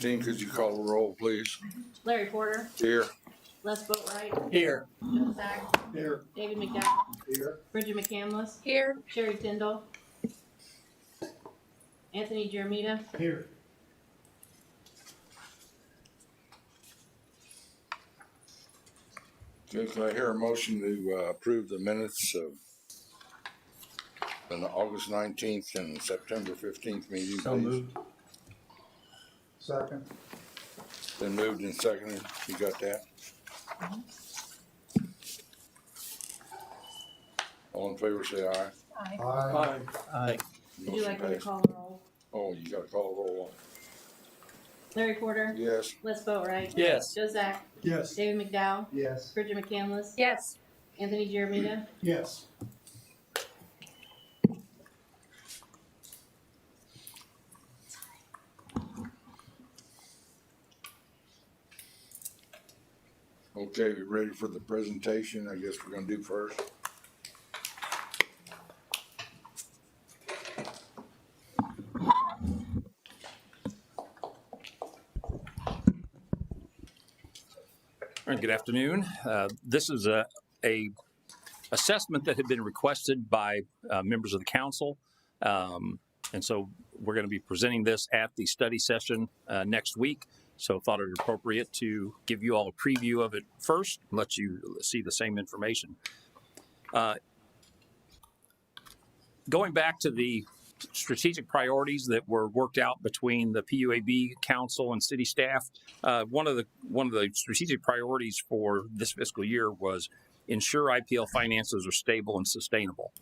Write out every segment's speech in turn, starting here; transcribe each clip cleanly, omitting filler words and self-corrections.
Dean, could you call the roll, please? Larry Porter, Here. Les Boatwright, Here. Joe Sack, Here. David McDowell, Here. Bridget McCandless, Here. Sherry Tyndall, Anthony Jeremita, Here. Okay, can I hear a motion to approve the minutes of the August 19th and September 15th meeting, So please? moved. Second. Been moved and seconded. You got that? All in favor, say aye. Aye. Aye. Aye. would you like me to Motion call the roll? passed. Oh, you gotta call the roll. Larry Porter, Yes. Les Boatwright, Yes. Joe Sack, Yes. David McDowell, Yes. Bridget McCandless, Yes. Anthony Jeremita, Yes. Okay, we ready for the presentation? I guess we're gonna do first. All right, good afternoon. This is a assessment that had been requested by members of the council. And so we're going to be presenting this at the study session next week. So thought it appropriate to give you all a preview of it first and let you see the same information. Going back to the strategic priorities that were worked out between the PUAB council and city staff, one of the strategic priorities for this fiscal year was ensure IPL finances are stable and sustainable.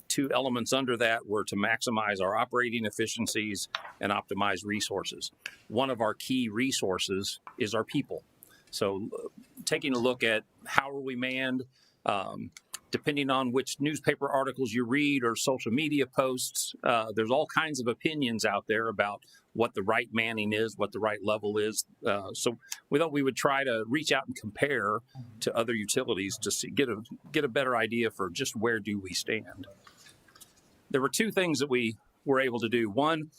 Two elements under that were to maximize our operating efficiencies and optimize resources. One of our key resources is our people. So taking a look at how are we manned, depending on which newspaper articles you read or social media posts, there's all kinds of opinions out there about what the right manning is, what the right level is. So we thought we would try to reach out and compare to other utilities to see, get a better idea for just where do we stand. There were two things that we were able to do. One,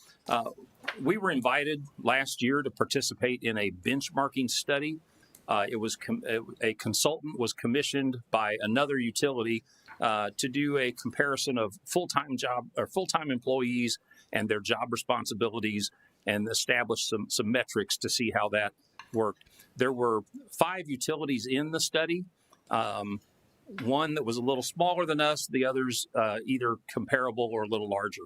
we were invited last year to participate in a benchmarking study. It was a consultant was commissioned by another utility to do a comparison of full-time employees and their job responsibilities and establish some metrics to see how that worked. There were 5 utilities in the study. One that was a little smaller than us, the others either comparable or a little larger.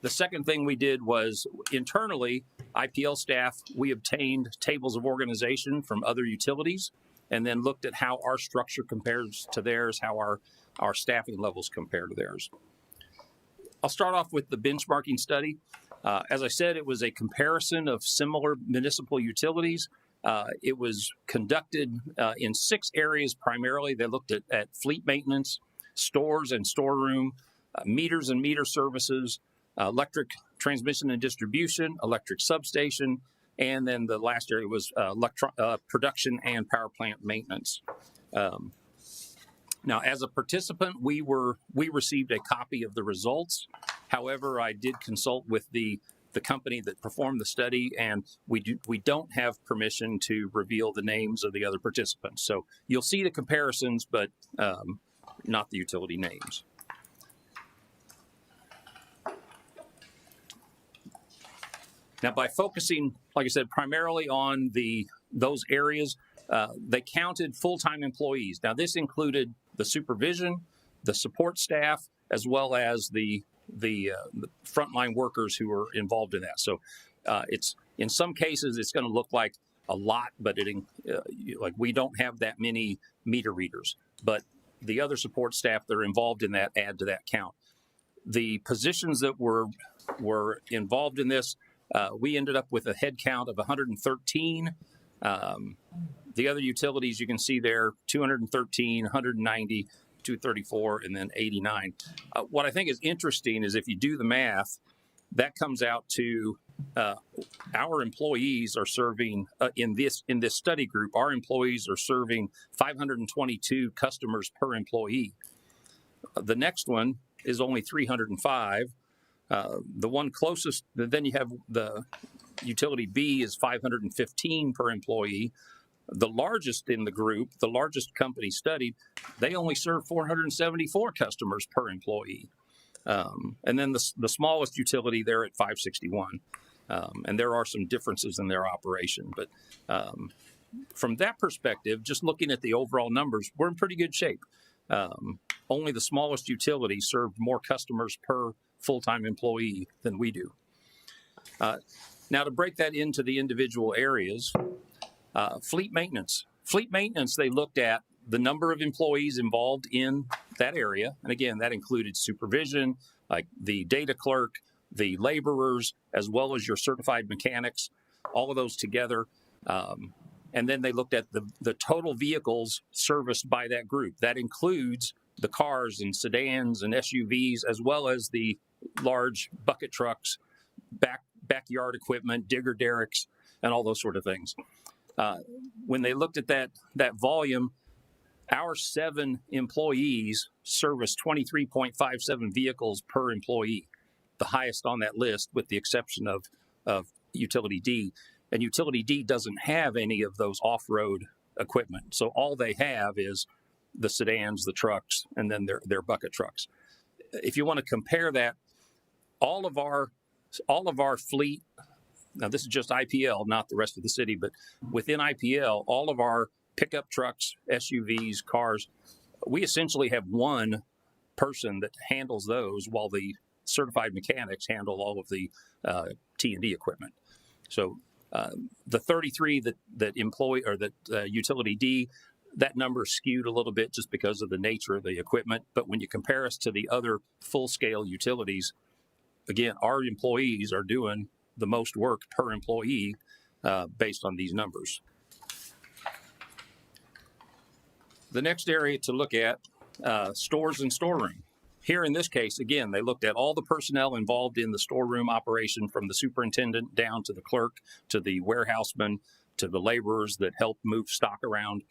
The second thing we did was internally, IPL staff, we obtained tables of organization from other utilities and then looked at how our structure compares to theirs, how our staffing levels compare to theirs. I'll start off with the benchmarking study. As I said, it was a comparison of similar municipal utilities. It was conducted in 6 areas primarily. They looked at fleet maintenance, stores and storeroom, meters and meter services, electric transmission and distribution, electric substation, and then the last area was production and power plant maintenance. Now, as a participant, we received a copy of the results. However, I did consult with the company that performed the study, and we don't have permission to reveal the names of the other participants. So you'll see the comparisons, but not the utility names. Now, by focusing, like I said, primarily on those areas, they counted full-time employees. Now, this included the supervision, the support staff, as well as the frontline workers who were involved in that. So, it's in some cases it's going to look like a lot, but like we don't have that many meter readers. But the other support staff that are involved in that add to that count. The positions that were involved in this. We ended up with a head count of 113. The other utilities you can see there, 213, 190, 234, and then 89. What I think is interesting is if you do the math, that comes out to our employees are serving in this study group. Our employees are serving 522 customers per employee. The next one is only 305. The one closest, then you have the Utility B is 515 per employee. The largest in the group, the largest company studied, they only serve 474 customers per employee. And then the smallest utility, they're at 561. And there are some differences in their operation. But from that perspective, just looking at the overall numbers, we're in pretty good shape. Only the smallest utility served more customers per full-time employee than we do. Now, to break that into the individual areas, fleet maintenance. Fleet maintenance, they looked at the number of employees involved in that area. And again, that included supervision, like the data clerk, the laborers, as well as your certified mechanics, all of those together. And then they looked at the total vehicles serviced by that group. That includes the cars and sedans and SUVs, as well as the large bucket trucks, backyard equipment, digger derricks, and all those sort of things. When they looked at that volume, our 7 employees serviced 23.57 vehicles per employee, the highest on that list, with the exception of Utility D. And Utility D doesn't have any of those off-road equipment. So all they have is the sedans, the trucks, and then their bucket trucks. If you want to compare that, all of our fleet, now this is just IPL, not the rest of the city, but within IPL, all of our pickup trucks, SUVs, cars, we essentially have one person that handles those, while the certified mechanics handle all of the T&D equipment. So the 33 that Utility D, that number skewed a little bit just because of the nature of the equipment. But when you compare us to the other full-scale utilities, again, our employees are doing the most work per employee based on these numbers. The next area to look at, stores and storeroom. Here in this case, again, they looked at all the personnel involved in the storeroom operation, from the superintendent down to the clerk, to the warehouseman, to the laborers that help move stock around.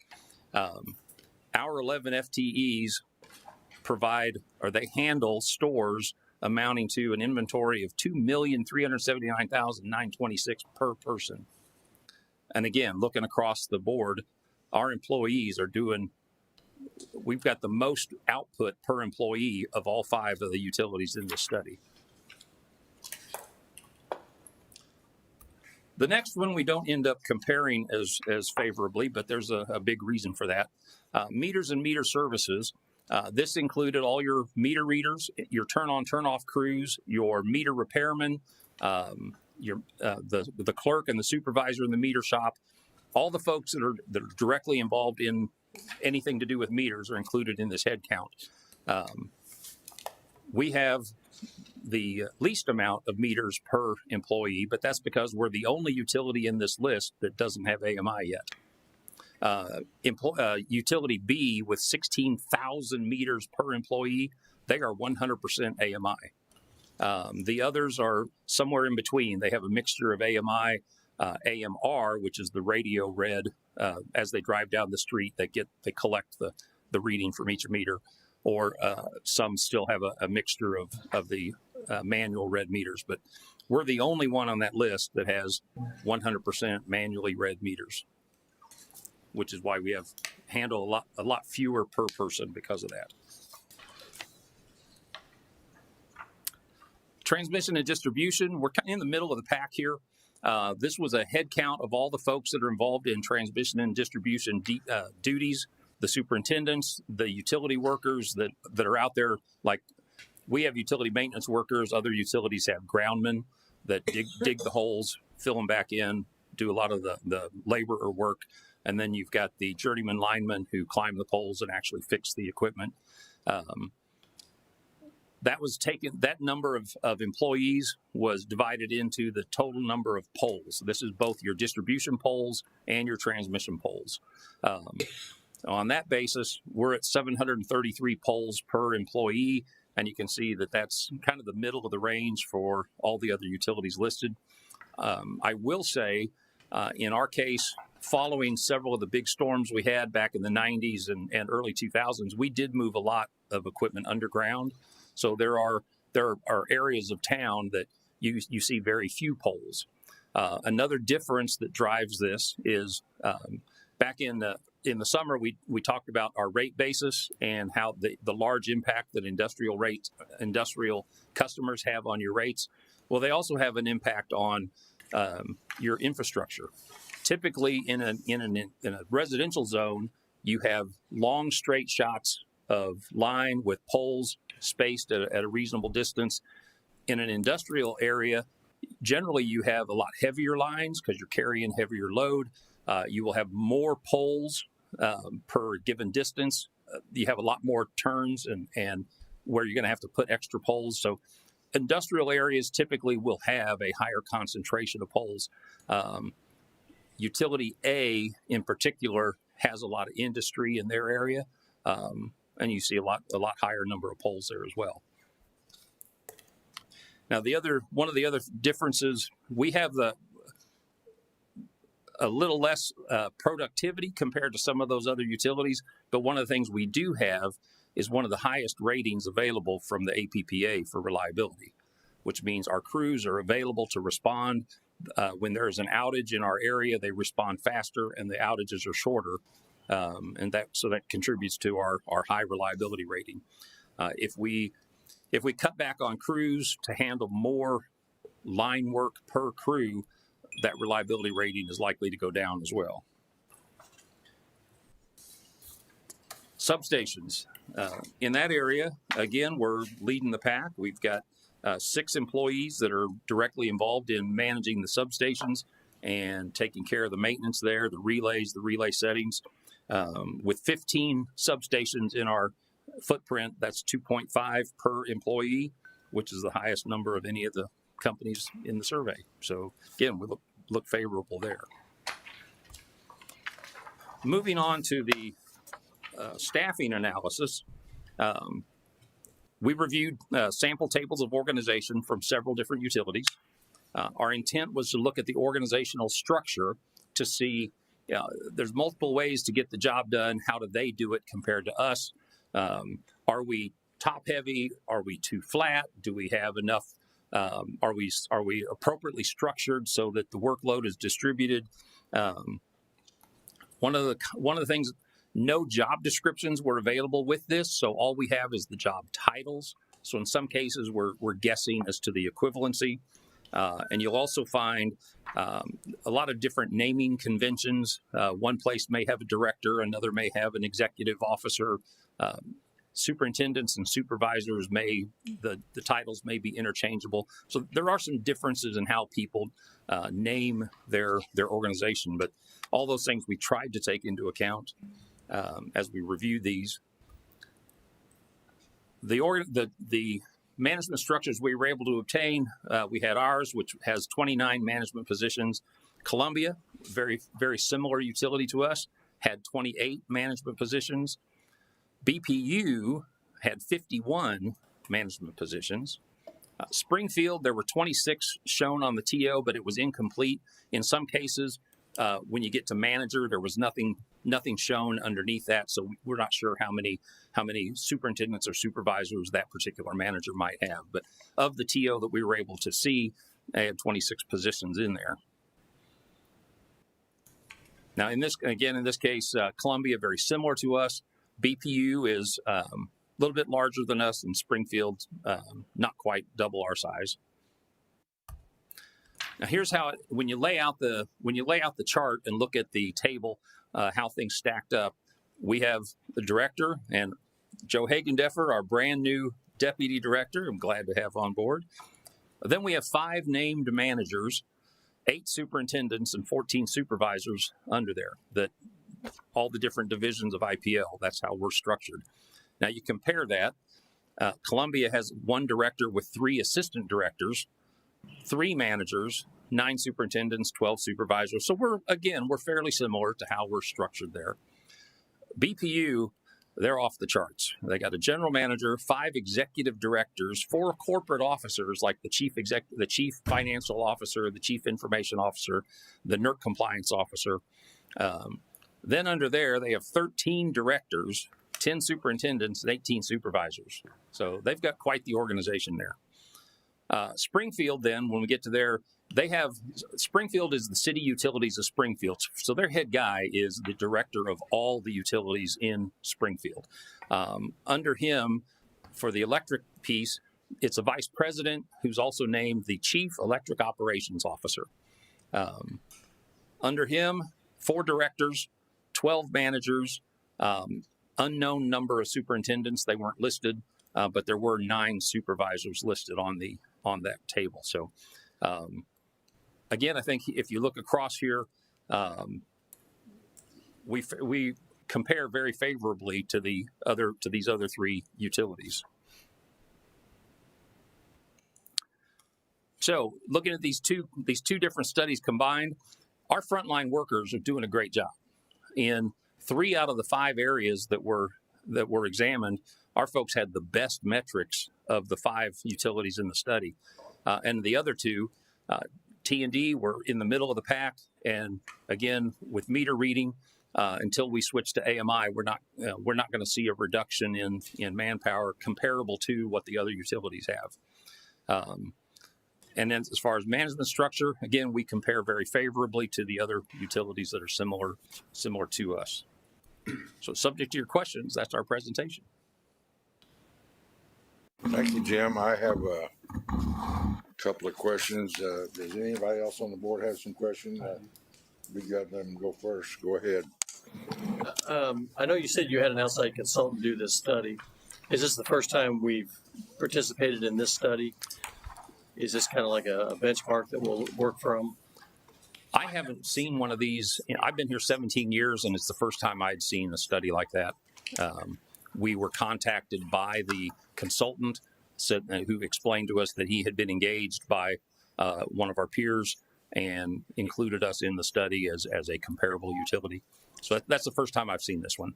Our 11 FTEs they handle stores amounting to an inventory of 2,379,926 per person. And again, looking across the board, our employees are we've got the most output per employee of all 5 of the utilities in this study. The next one we don't end up comparing as favorably, but there's a big reason for that. Meters and meter services. This included all your meter readers, your turn-on, turn-off crews, your meter repairmen, the clerk and the supervisor in the meter shop. All the folks that are directly involved in anything to do with meters are included in this head count. We have the least amount of meters per employee, but that's because we're the only utility in this list that doesn't have AMI yet. Utility B, with 16,000 meters per employee, they are 100% AMI. The others are somewhere in between. They have a mixture of AMI, AMR, which is the radio read as they drive down the street. They collect the reading from each meter, or some still have a mixture of the manual read meters. But we're the only one on that list that has 100% manually read meters, which is why we handle a lot fewer per person because of that. Transmission and distribution, we're kind of in the middle of the pack here. This was a head count of all the folks that are involved in transmission and distribution duties, the superintendents, the utility workers that are out there. Like, we have utility maintenance workers, other utilities have groundmen that dig the holes, fill them back in, do a lot of the laborer work. And then you've got the journeyman linemen who climb the poles and actually fix the equipment. That number of employees was divided into the total number of poles. This is both your distribution poles and your transmission poles. On that basis, we're at 733 poles per employee, and you can see that that's kind of the middle of the range for all the other utilities listed. I will say, in our case, following several of the big storms we had back in the 90s and early 2000s, we did move a lot of equipment underground. So there are areas of town that you see very few poles. Another difference that drives this is back in the summer, we talked about our rate basis and how the large impact that industrial customers have on your rates. Well, they also have an impact on your infrastructure. Typically, in a residential zone, you have long straight shots of line with poles spaced at a reasonable distance. In an industrial area, generally you have a lot heavier lines because you're carrying heavier load. You will have more poles per given distance. You have a lot more turns and where you're going to have to put extra poles. So industrial areas typically will have a higher concentration of poles. Utility A in particular has a lot of industry in their area, and you see a lot higher number of poles there as well. Now, one of the other differences, we have a little less productivity compared to some of those other utilities, but one of the things we do have is one of the highest ratings available from the APPA for reliability, which means our crews are available to respond. When there's an outage in our area, they respond faster and the outages are shorter. And that contributes to our high reliability rating. If we cut back on crews to handle more line work per crew, that reliability rating is likely to go down as well. Substations. In that area, again, we're leading the pack. We've got 6 employees that are directly involved in managing the substations and taking care of the maintenance there, the relays, the relay settings. With 15 substations in our footprint, that's 2.5 per employee, which is the highest number of any of the companies in the survey. So again, we look favorable there. Moving on to the staffing analysis, we reviewed sample tables of organization from several different utilities. Our intent was to look at the organizational structure to see there's multiple ways to get the job done. How do they do it compared to us? Are we top heavy? Are we too flat? Do we have enough? Are we appropriately structured so that the workload is distributed? One of the things, no job descriptions were available with this, so all we have is the job titles. So in some cases, we're guessing as to the equivalency. And you'll also find a lot of different naming conventions. One place may have a director, another may have an executive officer. Superintendents and supervisors the titles may be interchangeable. So there are some differences in how people name their organization, but all those things we tried to take into account as we reviewed these. The management structures we were able to obtain, we had ours, which has 29 management positions. Columbia, very, very similar utility to us, had 28 management positions. BPU had 51 management positions. Springfield, there were 26 shown on the TO, but it was incomplete. In some cases, when you get to manager, there was nothing shown underneath that, so we're not sure how many superintendents or supervisors that particular manager might have. But of the TO that we were able to see, they had 26 positions in there. Now, in this case, Columbia, very similar to us. BPU is a little bit larger than us, and Springfield not quite double our size. Now, here's how when you lay out the chart and look at the table, how things stacked up. We have the director and Joe Hagendeffer, our brand new deputy director. I'm glad to have on board. Then we have 5 named managers, 8 superintendents, and 14 supervisors under there. That all the different divisions of IPL. That's how we're structured. Now you compare that. Columbia has 1 director with 3 assistant directors, 3 managers, 9 superintendents, 12 supervisors. So we're fairly similar to how we're structured there. BPU, they're off the charts. They got a general manager, 5 executive directors, 4 corporate officers like the chief financial officer, the chief information officer, the NERC compliance officer. Then under there, they have 13 directors, 10 superintendents, and 18 supervisors. So they've got quite the organization there. Springfield, then, when we get to there, Springfield is the city utilities of Springfield. So their head guy is the director of all the utilities in Springfield. Under him, for the electric piece, it's a vice president who's also named the chief electric operations officer. Under him, 4 directors, 12 managers, unknown number of superintendents. They weren't listed, but there were 9 supervisors listed on that table. So, again, I think if you look across here, we compare very favorably to these other 3 utilities. So, looking at these two different studies combined, our frontline workers are doing a great job. In 3 out of the 5 areas that were examined, our folks had the best metrics of the 5 utilities in the study, and the other 2, T&D, were in the middle of the pack. And again, with meter reading, until we switch to AMI, we're not going to see a reduction in manpower comparable to what the other utilities have. And then as far as management structure, again, we compare very favorably to the other utilities that are similar to us. So subject to your questions, that's our presentation. Thank you, Jim. I have a couple of questions. Does anybody else on the board have some questions? We got them go first. Go ahead. I know you said you had an outside consultant do this study. Is this the first time we've participated in this study? Is this kind of like a benchmark that we'll work from? I haven't seen one of these. I've been here 17 years, and it's the first time I'd seen a study like that. We were contacted by the consultant who explained to us that he had been engaged by one of our peers and included us in the study as a comparable utility. So that's the first time I've seen this one.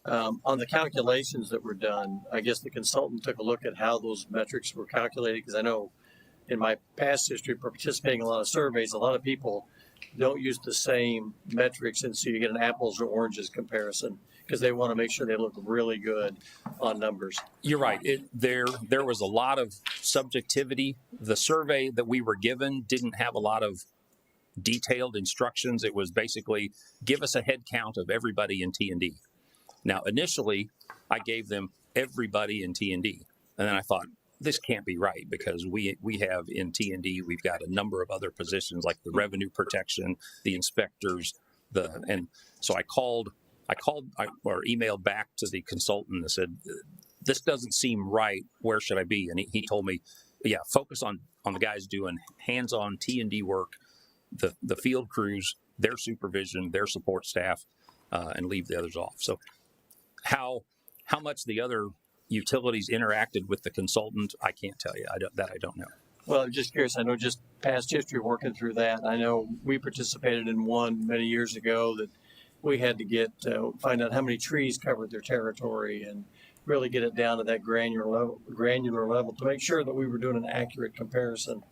On the calculations that were done, I guess the consultant took a look at how those metrics were calculated, because I know in my past history participating in a lot of surveys, a lot of people don't use the same metrics, and so you get an apples or oranges comparison because they want to make sure they look really good on numbers. You're right. There was a lot of subjectivity. The survey that we were given didn't have a lot of detailed instructions. It was basically, give us a head count of everybody in T&D. Now, initially, I gave them everybody in T&D, and then I thought, this can't be right, because we have in T&D, we've got a number of other positions like the revenue protection, the inspectors, and so I called or emailed back to the consultant and said, this doesn't seem right. Where should I be? And he told me, yeah, focus on the guys doing hands-on T&D work, the field crews, their supervision, their support staff, and leave the others off. So how much the other utilities interacted with the consultant, I can't tell you. I don't know. Well, I'm just curious. I know just past history working through that. I know we participated in one many years ago that we had to find out how many trees covered their territory and really get it down to that granular level to make sure that we were doing an accurate comparison.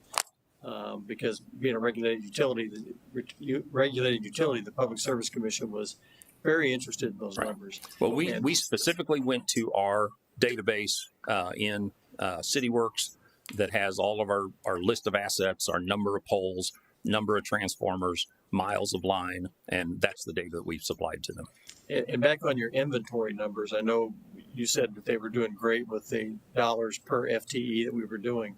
Because being a regulated utility, the Public Service Commission was very interested in those numbers. Well, we specifically went to our database in CityWorks that has all of our list of assets, our number of poles, number of transformers, miles of line, and that's the data that we've supplied to them. And back on your inventory numbers, I know you said that they were doing great with the dollars per FTE that we were doing.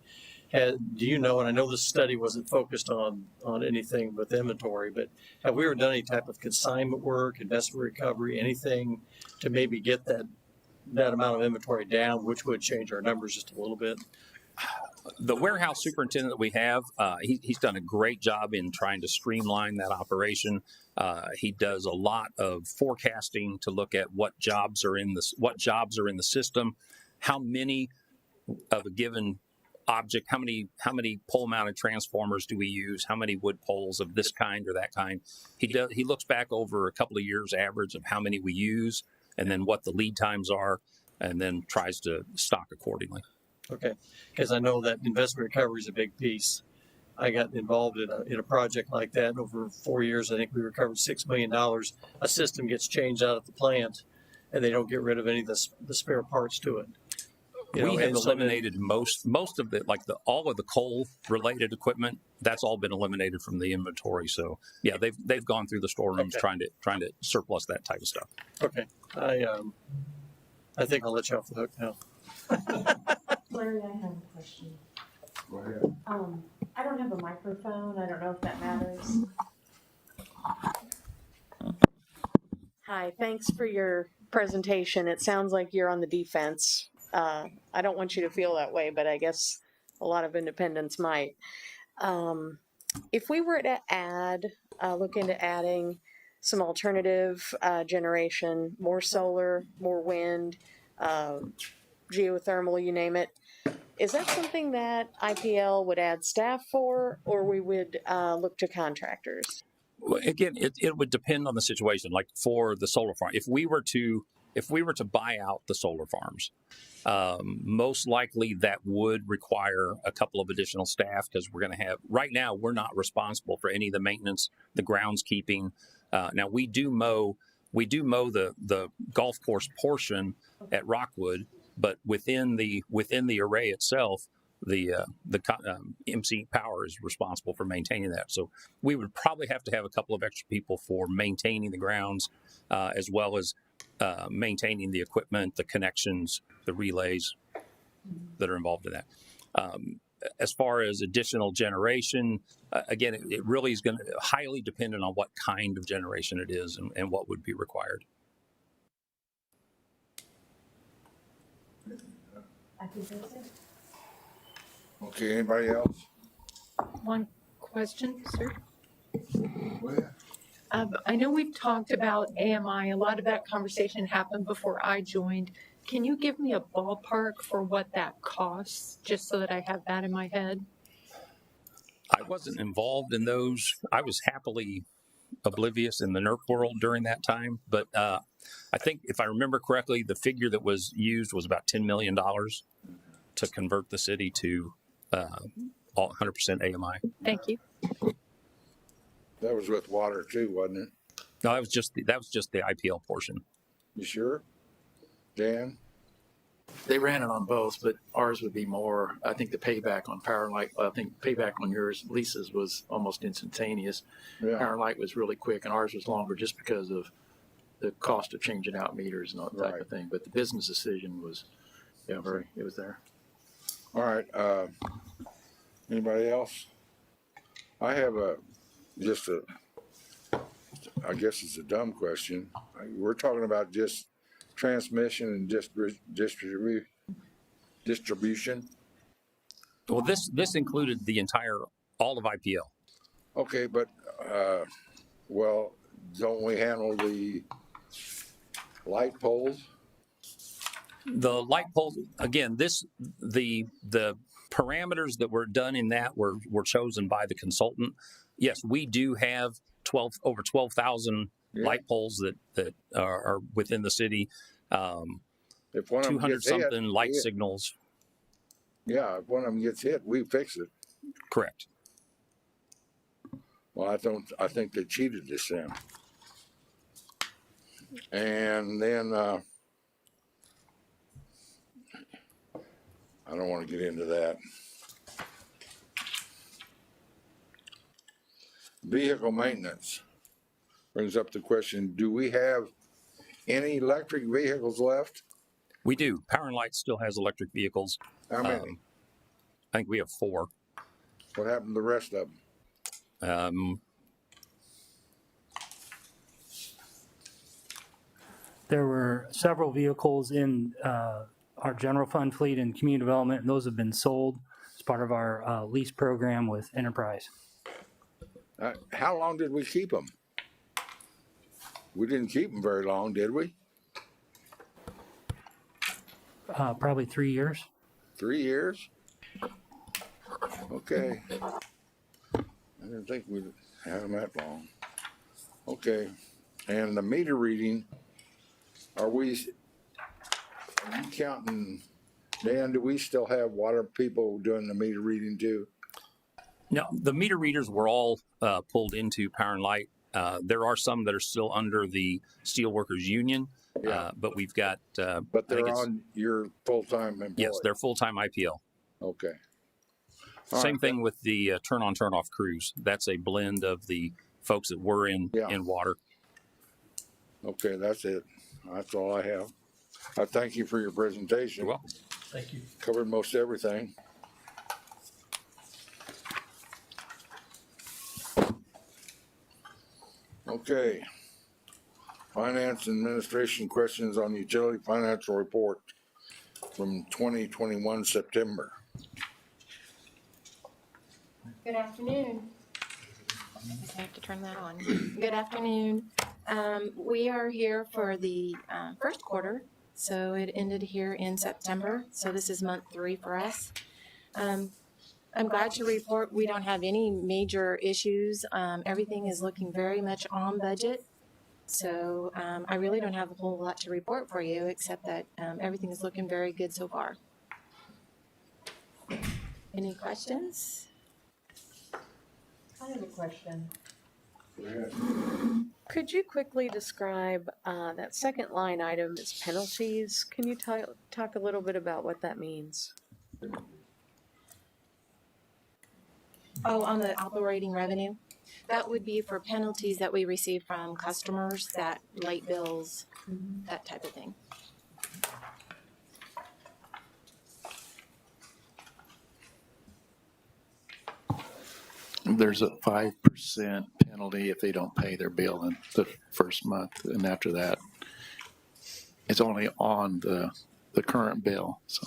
Do you know, and I know this study wasn't focused on anything with inventory, but have we ever done any type of consignment work, investment recovery, anything to maybe get that amount of inventory down, which would change our numbers just a little bit? The warehouse superintendent that we have, he's done a great job in trying to streamline that operation. He does a lot of forecasting to look at what jobs are in the system, how many of a given object, how many pole mounted transformers do we use, how many wood poles of this kind or that kind. He looks back over a couple of years average of how many we use and then what the lead times are, and then tries to stock accordingly. Okay, because I know that investment recovery is a big piece. I got involved in a project like that over 4 years. I think we recovered $6 million. A system gets changed out at the plant, and they don't get rid of any of the spare parts to it. You We know, have and so then- eliminated most of the all of the coal related equipment. That's all been eliminated from the inventory. So yeah, they've gone through the storerooms Okay. trying to surplus that type of stuff. Okay, I think I'll let you off the hook now. Larry, I have a question. Go ahead. I don't have a microphone. I don't know if that matters. Hi, thanks for your presentation. It sounds like you're on the defense. I don't want you to feel that way, but I guess a lot of independents might. If we were to look into adding some alternative generation, more solar, more wind, geothermal, you name it, is that something that IPL would add staff for, or we would look to contractors? Well, again, it would depend on the situation. Like for the solar farm, if we were to buy out the solar farms, most likely that would require a couple of additional staff because we're going to have. Right now, we're not responsible for any of the maintenance, the groundskeeping. Now we do mow the golf course portion at Rockwood, but within the array itself, the MC Power is responsible for maintaining that. So we would probably have to have a couple of extra people for maintaining the grounds, as well as maintaining the equipment, the connections, the relays that are involved in that. As far as additional generation, again, it really is going to highly dependent on what kind of generation it is and what would be required. I think that's it. Okay, anybody else? One question, sir. Go ahead. I know we've talked about AMI. A lot of that conversation happened before I joined. Can you give me a ballpark for what that costs, just so that I have that in my head? I wasn't involved in those. I was happily oblivious in the NERC world during that time. But I think if I remember correctly, the figure that was used was about $10 million to convert the city to 100% AMI. Thank you. That was with water too, wasn't it? No, that was just the IPL portion. You sure? Dan? They ran it on both, but ours would be more. I think the payback on Power and Light, I think payback on yours leases was almost instantaneous. Yeah. Power and Light was really quick, and ours was longer just because of the cost of changing out meters and all that type Right. of thing. But the business decision was, it was there. All right. Anybody else? I have I guess it's a dumb question. We're talking about just transmission and distribution. Well, this included all of IPL. Okay, but, well, don't we handle the light poles? The light poles, again, the parameters that were done in that were chosen by the consultant. Yes, we do have over 12,000 Yeah. light poles that are within the city. If one of them 200 gets hit, something light signals. yeah, if one of them gets hit, we fix it. Correct. Well, I think they cheated us then. And then, I don't want to get into that. Vehicle maintenance brings up the question, do we have any electric vehicles left? We do. Power and Light still has electric vehicles. How many? I think we have 4. What happened to the rest of them? There were several vehicles in our general fund fleet and community development, and those have been sold as part of our lease program with Enterprise. How long did we keep them? We didn't keep them very long, did we? Probably 3 years. 3 years? Okay. I didn't think we'd have them that long. Okay. And the meter reading, are you counting, Dan, do we still have water people doing the meter reading too? No, the meter readers were all pulled into Power and Light. There are some that are still under the Steelworkers Union, Yeah. But we've got, But I think they're it's- on your full-time employee? yes, they're full-time IPL. Okay. All Same right. thing with the turn-on, turn-off crews. That's a blend of the folks that were in water. Okay, that's it. That's all I have. I thank you for your presentation. You're welcome. Thank you. Covered most everything. Okay. Finance and administration questions on utility financial report from 2021 September. Good afternoon. I have to turn that on. Good afternoon. We are here for the first quarter, so it ended here in September. So this is month 3 for us. I'm glad to report we don't have any major issues. Everything is looking very much on budget. So I really don't have a whole lot to report for you, except that everything is looking very good so far. Any questions? I have a question. Go ahead. Could you quickly describe that second line item is penalties? Can you talk a little bit about what that means? Oh, on the operating revenue? That would be for penalties that we receive from customers, that late bills, that type of thing. There's a 5% penalty if they don't pay their bill in the first month, and after that, it's only on the current bill, so.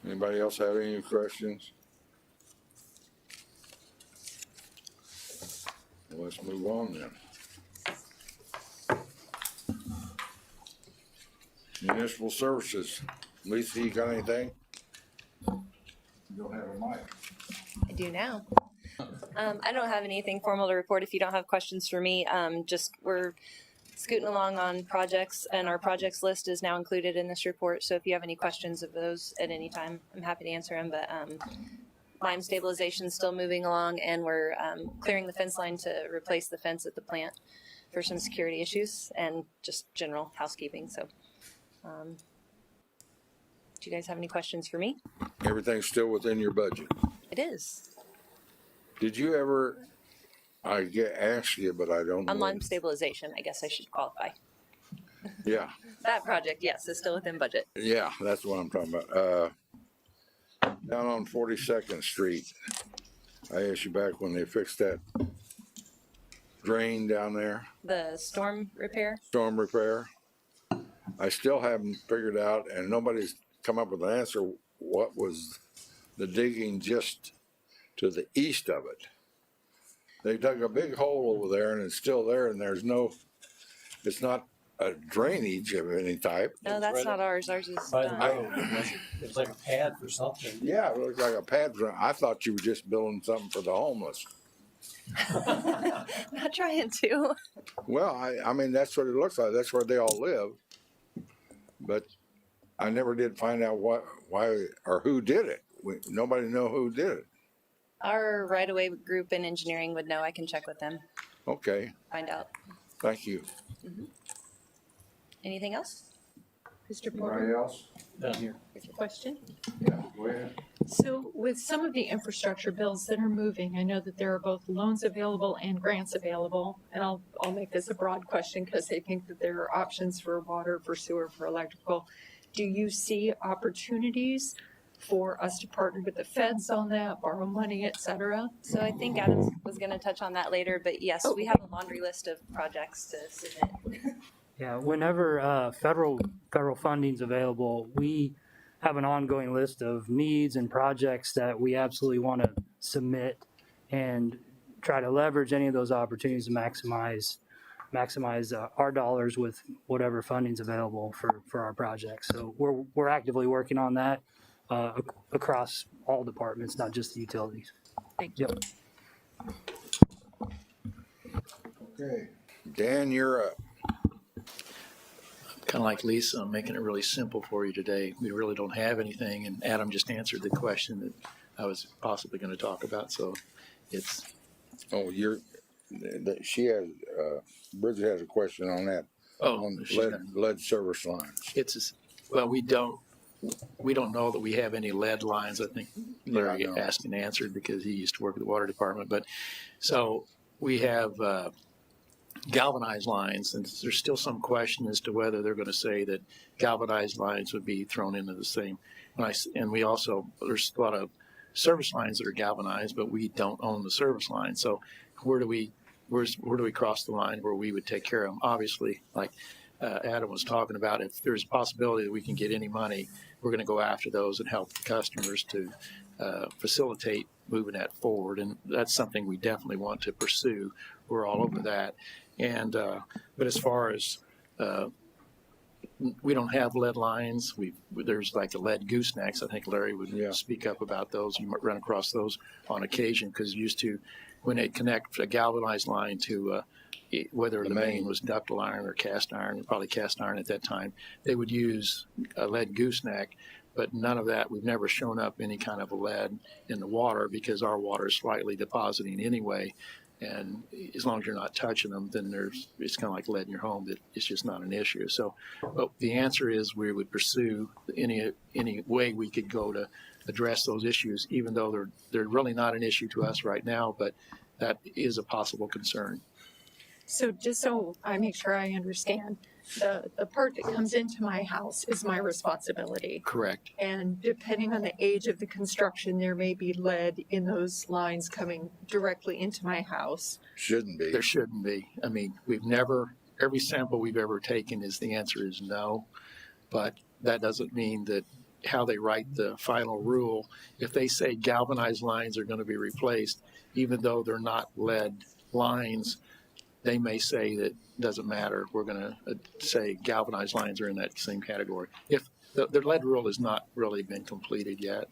Anybody else have any questions? Well, let's move on then. Municipal services. Lisa, you got anything? You don't have a mic. I do now. I don't have anything formal to report if you don't have questions for me. Just we're scooting along on projects, and our projects list is now included in this report. So if you have any questions of those at any time, I'm happy to answer them. But lime stabilization is still moving along, and we're clearing the fence line to replace the fence at the plant for some security issues and just general housekeeping. So do you guys have any questions for me? Everything's still within your budget. It is. Did you ever, ask you, but I don't know. On lime stabilization, I guess I should qualify. Yeah, That project, yes, is still within budget. yeah, that's what I'm talking about. Down on 42nd Street, I asked you back when they fixed that drain down there, The storm repair, storm repair. I still haven't figured out, and nobody's come up with an answer, what was the digging just to the east of it. They dug a big hole over there, and it's still there, and it's not a drainage of any type. no, that's not ours. Ours is By the done. road, it was like a pad for something. Yeah, it looks like a pad. I thought you were just building something for the homeless. Not trying to. Well, I mean, that's what it looks like. That's where they all live. But I never did find out why or who did it. Nobody know who did it. Our right-of-way group in engineering would know. I can check with them, Okay, find out. thank you. Anything else? Mr. Porter, Anybody else? Down here. question? Yeah, go ahead. So with some of the infrastructure bills that are moving, I know that there are both loans available and grants available. And I'll make this a broad question because I think that there are options for water, for sewer, for electrical. Do you see opportunities for us to partner with the feds on that, borrow money, et cetera? So I think Adam was going to touch on that later, but yes, we have a laundry list of projects to submit. Yeah, whenever federal funding's available, we have an ongoing list of needs and projects that we absolutely want to submit and try to leverage any of those opportunities to maximize our dollars with whatever funding's available for our projects. So we're actively working on that across all departments, not just the utilities. Thank you. Yep. Okay, Dan, you're up. Kind of like Lisa, I'm making it really simple for you today. We really don't have anything, and Adam just answered the question that I was possibly going to talk about. So it's Oh, she has, Bridget has a question on that, Oh, on she's lead service lines. well, we don't know that we have any lead lines. I think Larry Yeah, I know. asked and answered because he used to work with the water department. But so we have galvanized lines, and there's still some question as to whether they're going to say that galvanized lines would be thrown into the same. And we also, there's a lot of service lines that are galvanized, but we don't own the service line. So where do we cross the line where we would take care of them? Obviously, like Adam was talking about, if there's a possibility that we can get any money, we're going to go after those and help the customers to facilitate moving that forward. And that's something we definitely want to pursue. We're all over that. And but as far as we don't have lead lines, there's like the lead goosenecks. I think Larry would speak up about those. You might run across those on occasion because used to, when they connect a galvanized line to whether the main was ductile iron or cast iron, probably cast iron at that time, they would use a lead gooseneck. But none of that, we've never shown up any kind of a lead in the water because our water is slightly depositing anyway. And as long as you're not touching them, then it's kind of like lead in your home. That it's just not an issue. So, but the answer is we would pursue any way we could go to address those issues, even though they're really not an issue to us right now. But that is a possible concern. So just so I make sure I understand, the part that comes into my house is my responsibility. Correct. And depending on the age of the construction, there may be lead in those lines coming directly into my house. Shouldn't be. There shouldn't be. I mean, every sample we've ever taken the answer is no, but that doesn't mean that how they write the final rule, if they say galvanized lines are going to be replaced, even though they're not lead lines, they may say that doesn't matter. We're going to say galvanized lines are in that same category. If the lead rule has not really been completed yet,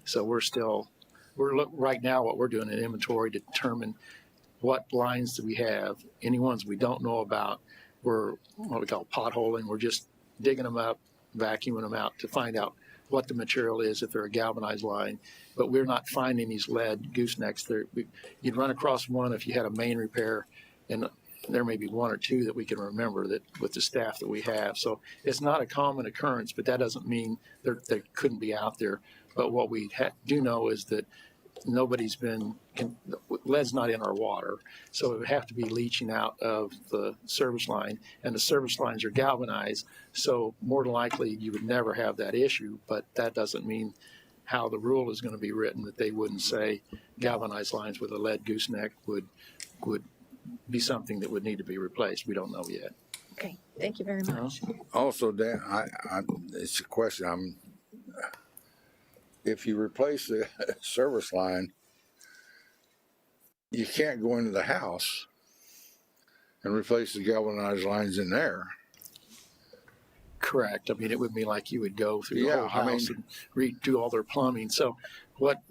so right now what we're doing an inventory to determine what lines do we have. Any ones we don't know about, we're what we call potholing. We're just digging them up, vacuuming them out to find out what the material is if they're a galvanized line. But we're not finding these lead goosenecks. You'd run across one if you had a main repair, and there may be one or two that we can remember that with the staff that we have. So it's not a common occurrence, but that doesn't mean they couldn't be out there. But what we do know is that lead's not in our water, so it would have to be leaching out of the service line, and the service lines are galvanized, so more than likely you would never have that issue. But that doesn't mean how the rule is going to be written that they wouldn't say galvanized lines with a lead gooseneck would be something that would need to be replaced. We don't know yet. Okay, thank you very much. Also, Dan, it's a question. If you replace the service line, you can't go into the house and replace the galvanized lines in there. Correct. I mean, it would be like you would go through the whole house and redo all their plumbing. So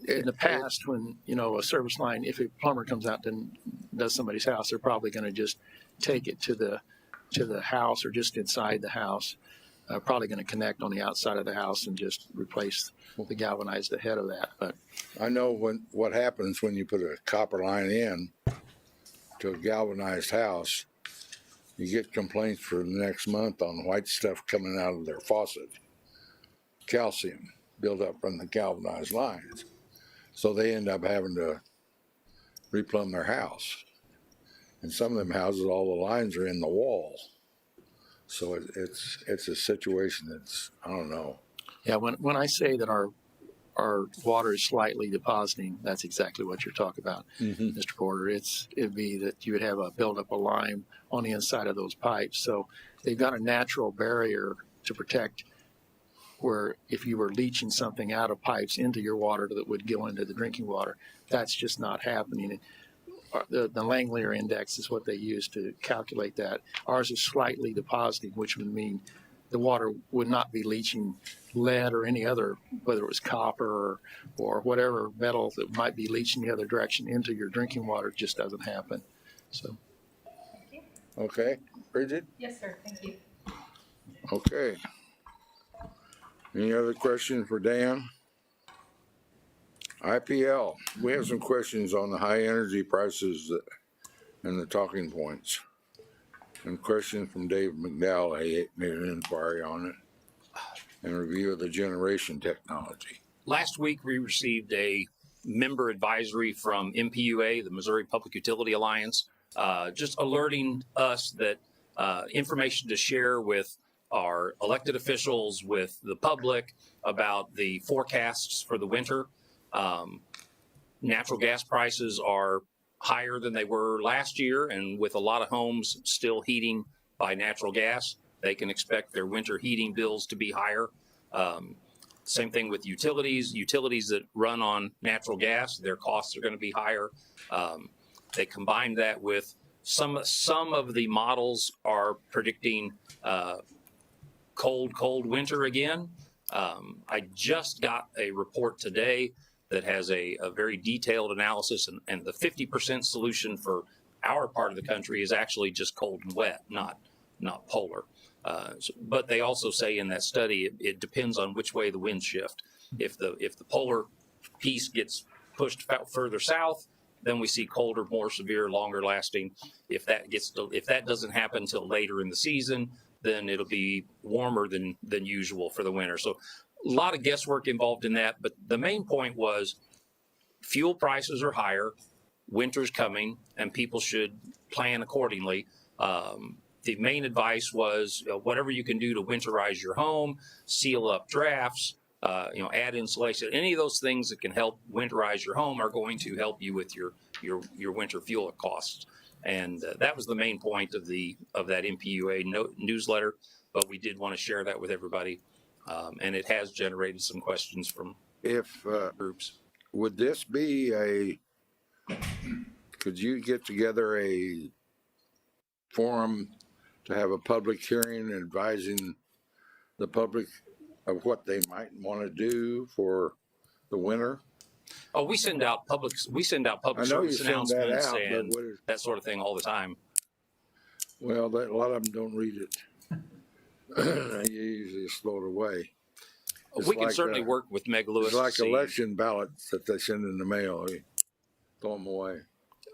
in the past, when, a service line, if a plumber comes out and does somebody's house, they're probably going to just take it to the house or just inside the house. Probably going to connect on the outside of the house and just replace the galvanized ahead of that. But I know what happens when you put a copper line in to a galvanized house. You get complaints for the next month on white stuff coming out of their faucet. Calcium built up from the galvanized lines. So they end up having to replumb their house. And some of them houses, all the lines are in the wall. So it's a situation that's, I don't know. Yeah, when I say that our water is slightly depositing, that's exactly what you're talking about, Mr. Porter. It'd be that you would have a buildup of lime on the inside of those pipes. So they've got a natural barrier to protect where if you were leaching something out of pipes into your water that would go into the drinking water, that's just not happening. The Langmuir index is what they use to calculate that. Ours is slightly depositing, which would mean the water would not be leaching lead or any other, whether it was copper or whatever metal that might be leaching the other direction into your drinking water. It just doesn't happen. So. Okay, Bridget? Yes, sir. Thank you. Okay. Any other questions for Dan? IPL, we have some questions on the high energy prices that and the talking points. And questions from Dave McDowell, he made an inquiry on it, and review of the generation technology. Last week, we received a member advisory from MPUA, the Missouri Public Utility Alliance, just alerting us that information to share with our elected officials, with the public about the forecasts for the winter. Natural gas prices are higher than they were last year, and with a lot of homes still heating by natural gas, they can expect their winter heating bills to be higher. Same thing with utilities. Utilities that run on natural gas, their costs are going to be higher. They combine that with some of the models are predicting cold winter again. I just got a report today that has a very detailed analysis, and the 50% solution for our part of the country is actually just cold and wet, not polar. But they also say in that study it depends on which way the winds shift. If the polar piece gets pushed further south, then we see colder, more severe, longer lasting. If that doesn't happen until later in the season, then it'll be warmer than usual for the winter. So a lot of guesswork involved in that, but the main point was fuel prices are higher, winter's coming, and people should plan accordingly. The main advice was whatever you can do to winterize your home, seal up drafts, add insulation. Any of those things that can help winterize your home are going to help you with your winter fuel costs. And that was the main point of that MPUA newsletter. But we did want to share that with everybody, and it has generated some questions from groups. Would this be could you get together a forum to have a public hearing advising the public of what they might want to do for the winter? Oh, we send out public service announcements and that sort of thing all the time. Well, a lot of them don't read it. They usually slow it away. We can certainly work with Meg Lewis. It's like election ballots that they send in the mail. They throw them away.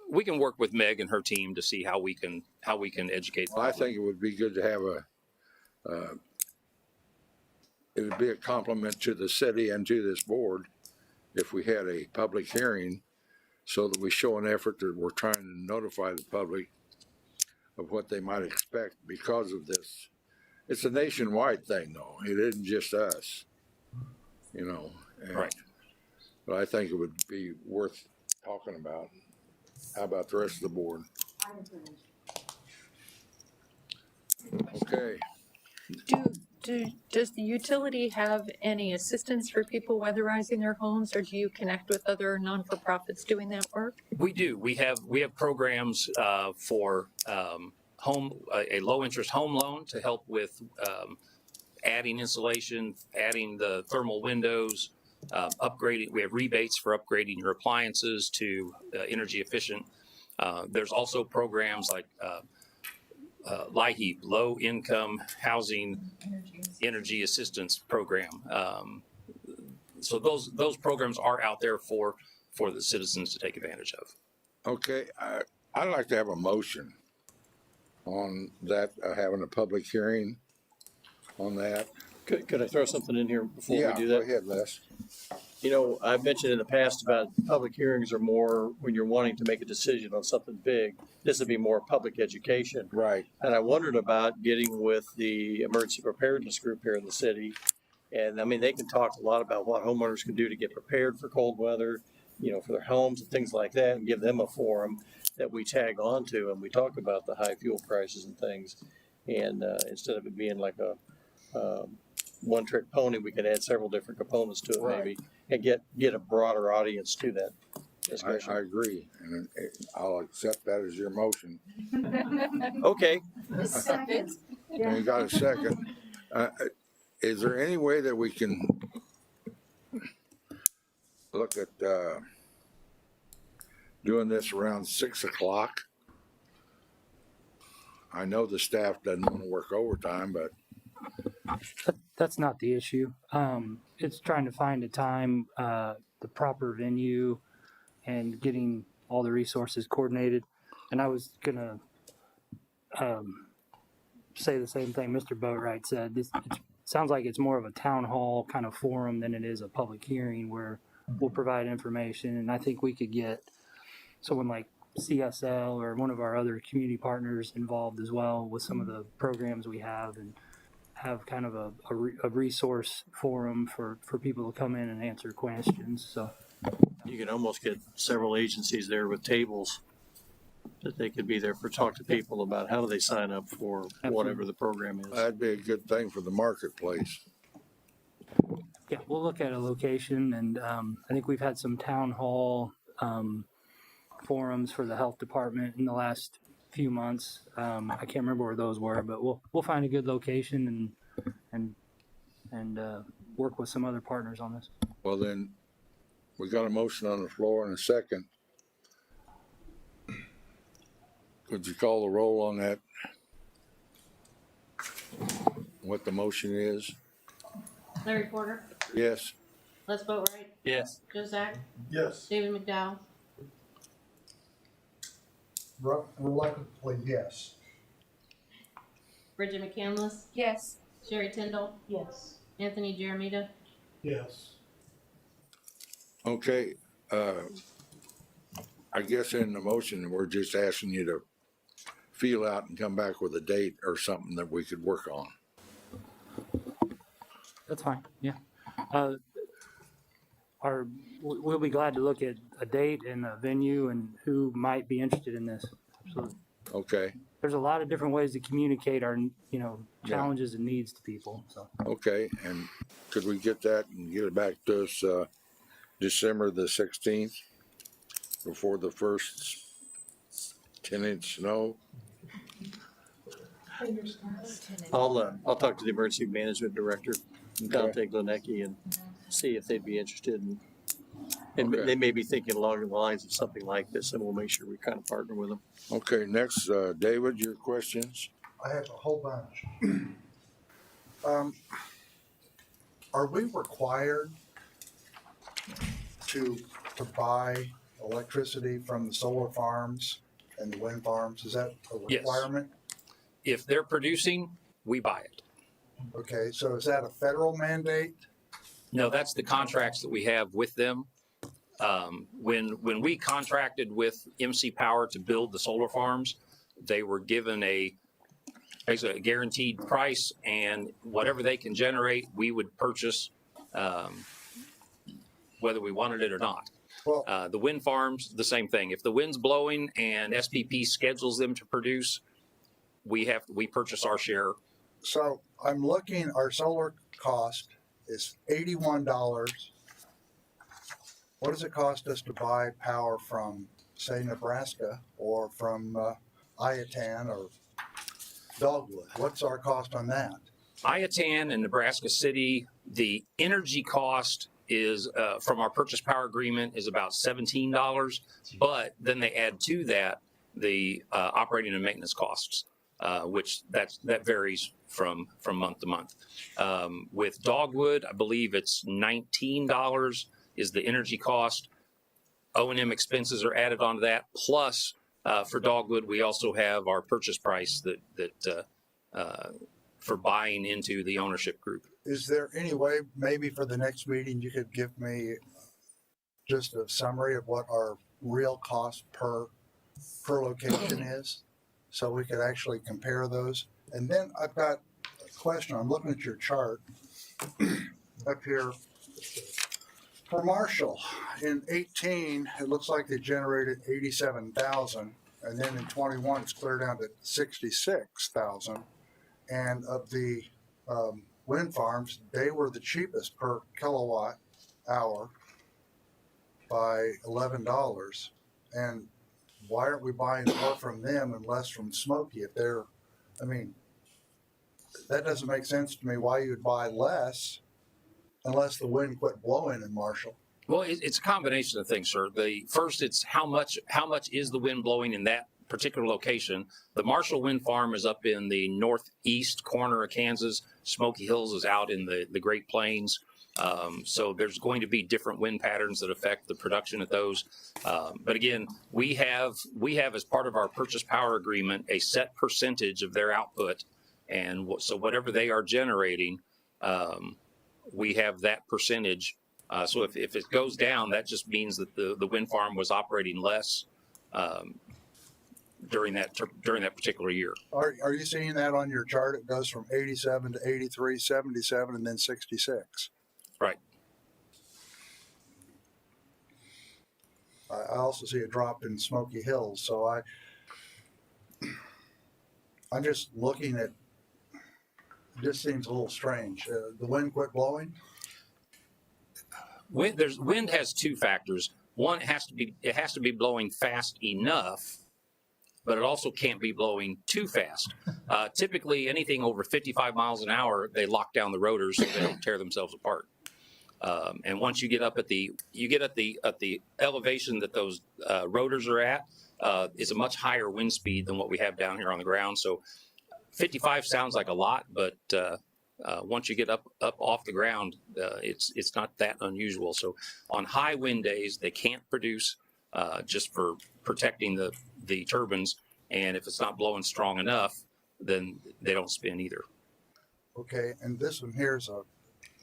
We can work with Meg and her team to see how we can educate. Well, I think it would be good to have it would be a compliment to the city and to this board if we had a public hearing, so that we show an effort that we're trying to notify the public of what they might expect because of this. It's a nationwide thing, though. It isn't just us, Right. But I think it would be worth talking about. How about the rest of the board? Okay. Does the utility have any assistance for people weatherizing their homes, or do you connect with other non-for-profits doing that work? We do. We have programs for a low interest home loan to help with adding insulation, adding the thermal windows, upgrading. We have rebates for upgrading your appliances to energy efficient. There's also programs like LIHEAP, Low Income Housing Energy Assistance Program. So those programs are out there for the citizens to take advantage of. Okay, I'd like to have a motion on that, having a public hearing on that. Could I throw something in here before we do that? Go ahead, Les. I've mentioned in the past about public hearings are more when you're wanting to make a decision on something big. This would be more public education. Right. And I wondered about getting with the emergency preparedness group here in the city. And I mean, they can talk a lot about what homeowners can do to get prepared for cold weather, for their homes and things like that, and give them a forum that we tag onto, and we talk about the high fuel prices and things. And instead of it being like a one-trick pony, we can add several different components to it, maybe, and get a broader audience to that discussion. I agree, and I'll accept that as your motion. Okay. And you got a second. Is there any way that we can look at doing this around 6 o'clock? I know the staff doesn't want to work overtime, but That's not the issue. It's trying to find a time, the proper venue, and getting all the resources coordinated. and I was gonna say the same thing Mr. Boatwright said. It sounds like it's more of a town hall kind of forum than it is a public hearing where we'll provide information. And I think we could get someone like CSL or one of our other community partners involved as well with some of the programs we have, and have kind of a resource forum for people to come in and answer questions. So You could almost get several agencies there with tables that they could be there for talk to people about how do they sign up for whatever the program is. That'd be a good thing for the marketplace. yeah, we'll look at a location, and I think we've had some town hall forums for the health department in the last few months. I can't remember where those were, but we'll find a good location and work with some other partners on this. Well, then, we got a motion on the floor and a second. Could you call the roll on that? What the motion is? Larry Porter, Yes? Les Boatwright, Yes. Joe Zach, Yes. David McDowell, Reluctantly, yes. Bridget McCandless, Yes. Sherry Tyndall, Yes. Anthony Jeremita, Yes. Okay, I guess in the motion, we're just asking you to feel out and come back with a date or something that we could work on. That's fine. Yeah. We'll be glad to look at a date and a venue and who might be interested in this. Absolutely. Okay, There's a lot of different ways to communicate our, Yeah. challenges and needs to people. So okay, and could we get that and get it back to us, December the 16th? Before the first 10-inch snow? I'll talk to the emergency management director, Dante Glenecki, and see if they'd be interested in. And Okay. they may be thinking along the lines of something like this, and we'll make sure we kind of partner with them. Okay, next, David, your questions? I have a whole bunch. Are we required to buy electricity from the solar farms and the wind farms? Is that a Yes. requirement? If they're producing, we buy it. Okay, so is that a federal mandate? No, that's the contracts that we have with them. When we contracted with MC Power to build the solar farms, they were given basically a guaranteed price, and whatever they can generate, we would purchase, whether we wanted it or not. Well, The wind farms, the same thing. If the wind's blowing and SPP schedules them to produce, we purchase our share. so I'm looking, our solar cost is $81. What does it cost us to buy power from, say, Nebraska or from Iatan or Dogwood? What's our cost on that? Iatan and Nebraska City, the energy cost is, from our purchase power agreement, is about $17, but then they add to that the operating and maintenance costs, which that varies from month to month. With Dogwood, I believe it's $19 is the energy cost. O&M expenses are added onto that. Plus, for Dogwood, we also have our purchase price that for buying into the ownership group. Is there any way, maybe for the next meeting, you could give me just a summary of what our real cost per location is? So we could actually compare those. And then I've got a question. I'm looking at your chart up here. For Marshall, in 18, it looks like they generated 87,000. And then in 21, it's clear down to 66,000. And of the wind farms, they were the cheapest per kilowatt hour by $11. And why aren't we buying more from them and less from Smoky? If they're, I mean, that doesn't make sense to me why you would buy less unless the wind quit blowing in Marshall. Well, it's a combination of things, sir. The first, it's how much is the wind blowing in that particular location. The Marshall Wind Farm is up in the northeast corner of Kansas. Smoky Hills is out in the Great Plains. So there's going to be different wind patterns that affect the production at those. But again, we have as part of our purchase power agreement a set percentage of their output, and so whatever they are generating, we have that percentage. So if it goes down, that just means that the wind farm was operating less during that particular year. Are you seeing that on your chart? It goes from 87 to 83, 77, and then 66. Right. I also see a drop in Smoky Hills, so I'm just looking at. It just seems a little strange. The wind quit blowing. Wind has two factors. One, it has to be blowing fast enough, but it also can't be blowing too fast. Typically, anything over 55 miles an hour, they lock down the rotors so they don't tear themselves apart. And once you get up at the elevation that those rotors are at, is a much higher wind speed than what we have down here on the ground. So 55 sounds like a lot, but once you get up off the ground, it's not that unusual. So on high wind days, they can't produce just for protecting the turbines. And if it's not blowing strong enough, then they don't spin either. Okay, and this one here's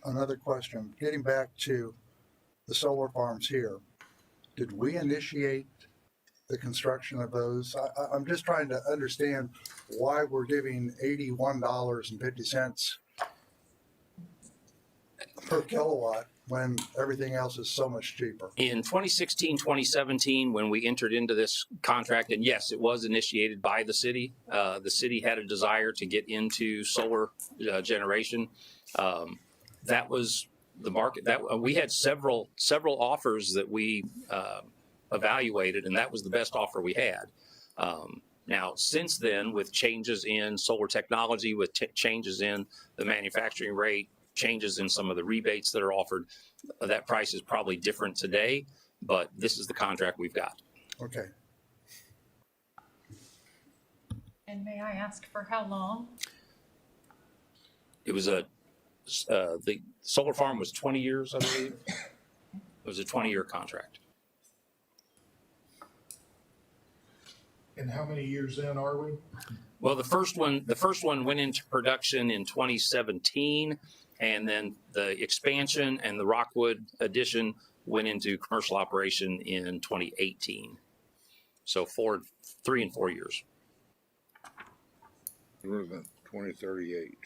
another question. Getting back to the solar farms here, did we initiate the construction of those? I'm just trying to understand why we're giving $81.50 per kilowatt when everything else is so much cheaper. In 2016, 2017, when we entered into this contract, and yes, it was initiated by the city had a desire to get into solar generation. That was the market. That we had several offers that we evaluated, and that was the best offer we had. Now, since then, with changes in solar technology, with changes in the manufacturing rate, changes in some of the rebates that are offered, that price is probably different today, but this is the contract we've got. Okay. And may I ask for how long? It was the solar farm was 20 years, I believe. It was a 20-year contract. And how many years in are we? Well, the first one went into production in 2017, and then the expansion and the Rockwood addition went into commercial operation in 2018. So 3 and 4 years. We're in 2038.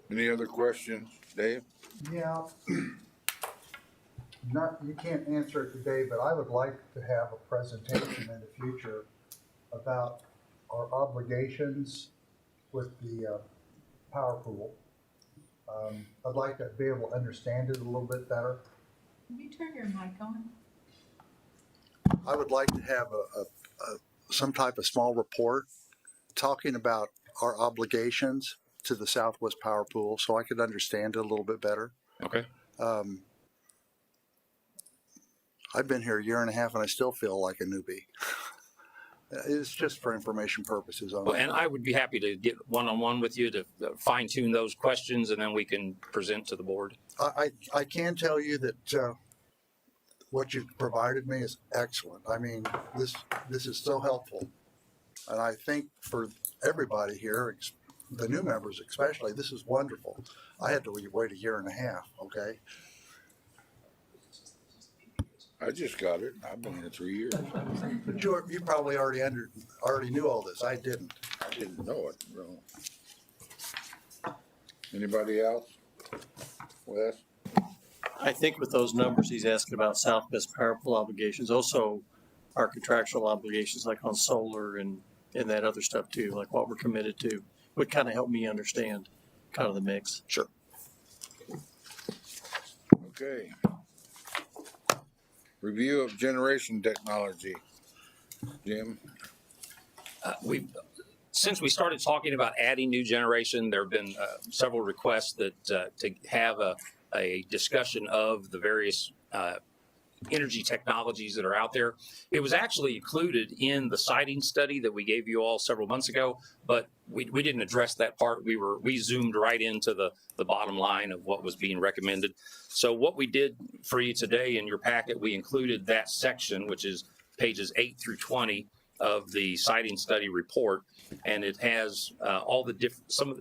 Any other questions, Dave? Yeah. You can't answer it today, but I would like to have a presentation in the future about our obligations with the power pool. I'd like to be able to understand it a little bit better. Can you turn your mic on? I would like to have some type of small report talking about our obligations to the Southwest Power Pool so I could understand it a little bit better. Okay. I've been here a year and a half and I still feel like a newbie. It's just for information purposes only. Well, and I would be happy to get one-on-one with you to fine tune those questions, and then we can present to the board. I can tell you that what you've provided me is excellent. I mean, this is so helpful. And I think for everybody here, the new members especially, this is wonderful. I had to wait a year and a half, okay? I just got it. I've been here 3 years. But you probably already knew all this. I didn't. I didn't know it. No. Anybody else? Wes? I think with those numbers, he's asking about Southwest Power Pool obligations, also our contractual obligations like on solar and that other stuff too, like what we're committed to, would kind of help me understand kind of the mix. Sure. Okay. Review of generation technology. Jim? Since we started talking about adding new generation, there have been several requests that to have a discussion of the various energy technologies that are out there. It was actually included in the siting study that we gave you all several months ago, but we didn't address that part. We zoomed right into the bottom line of what was being recommended. So what we did for you today in your packet, we included that section, which is pages 8 through 20 of the siting study report, and it has all the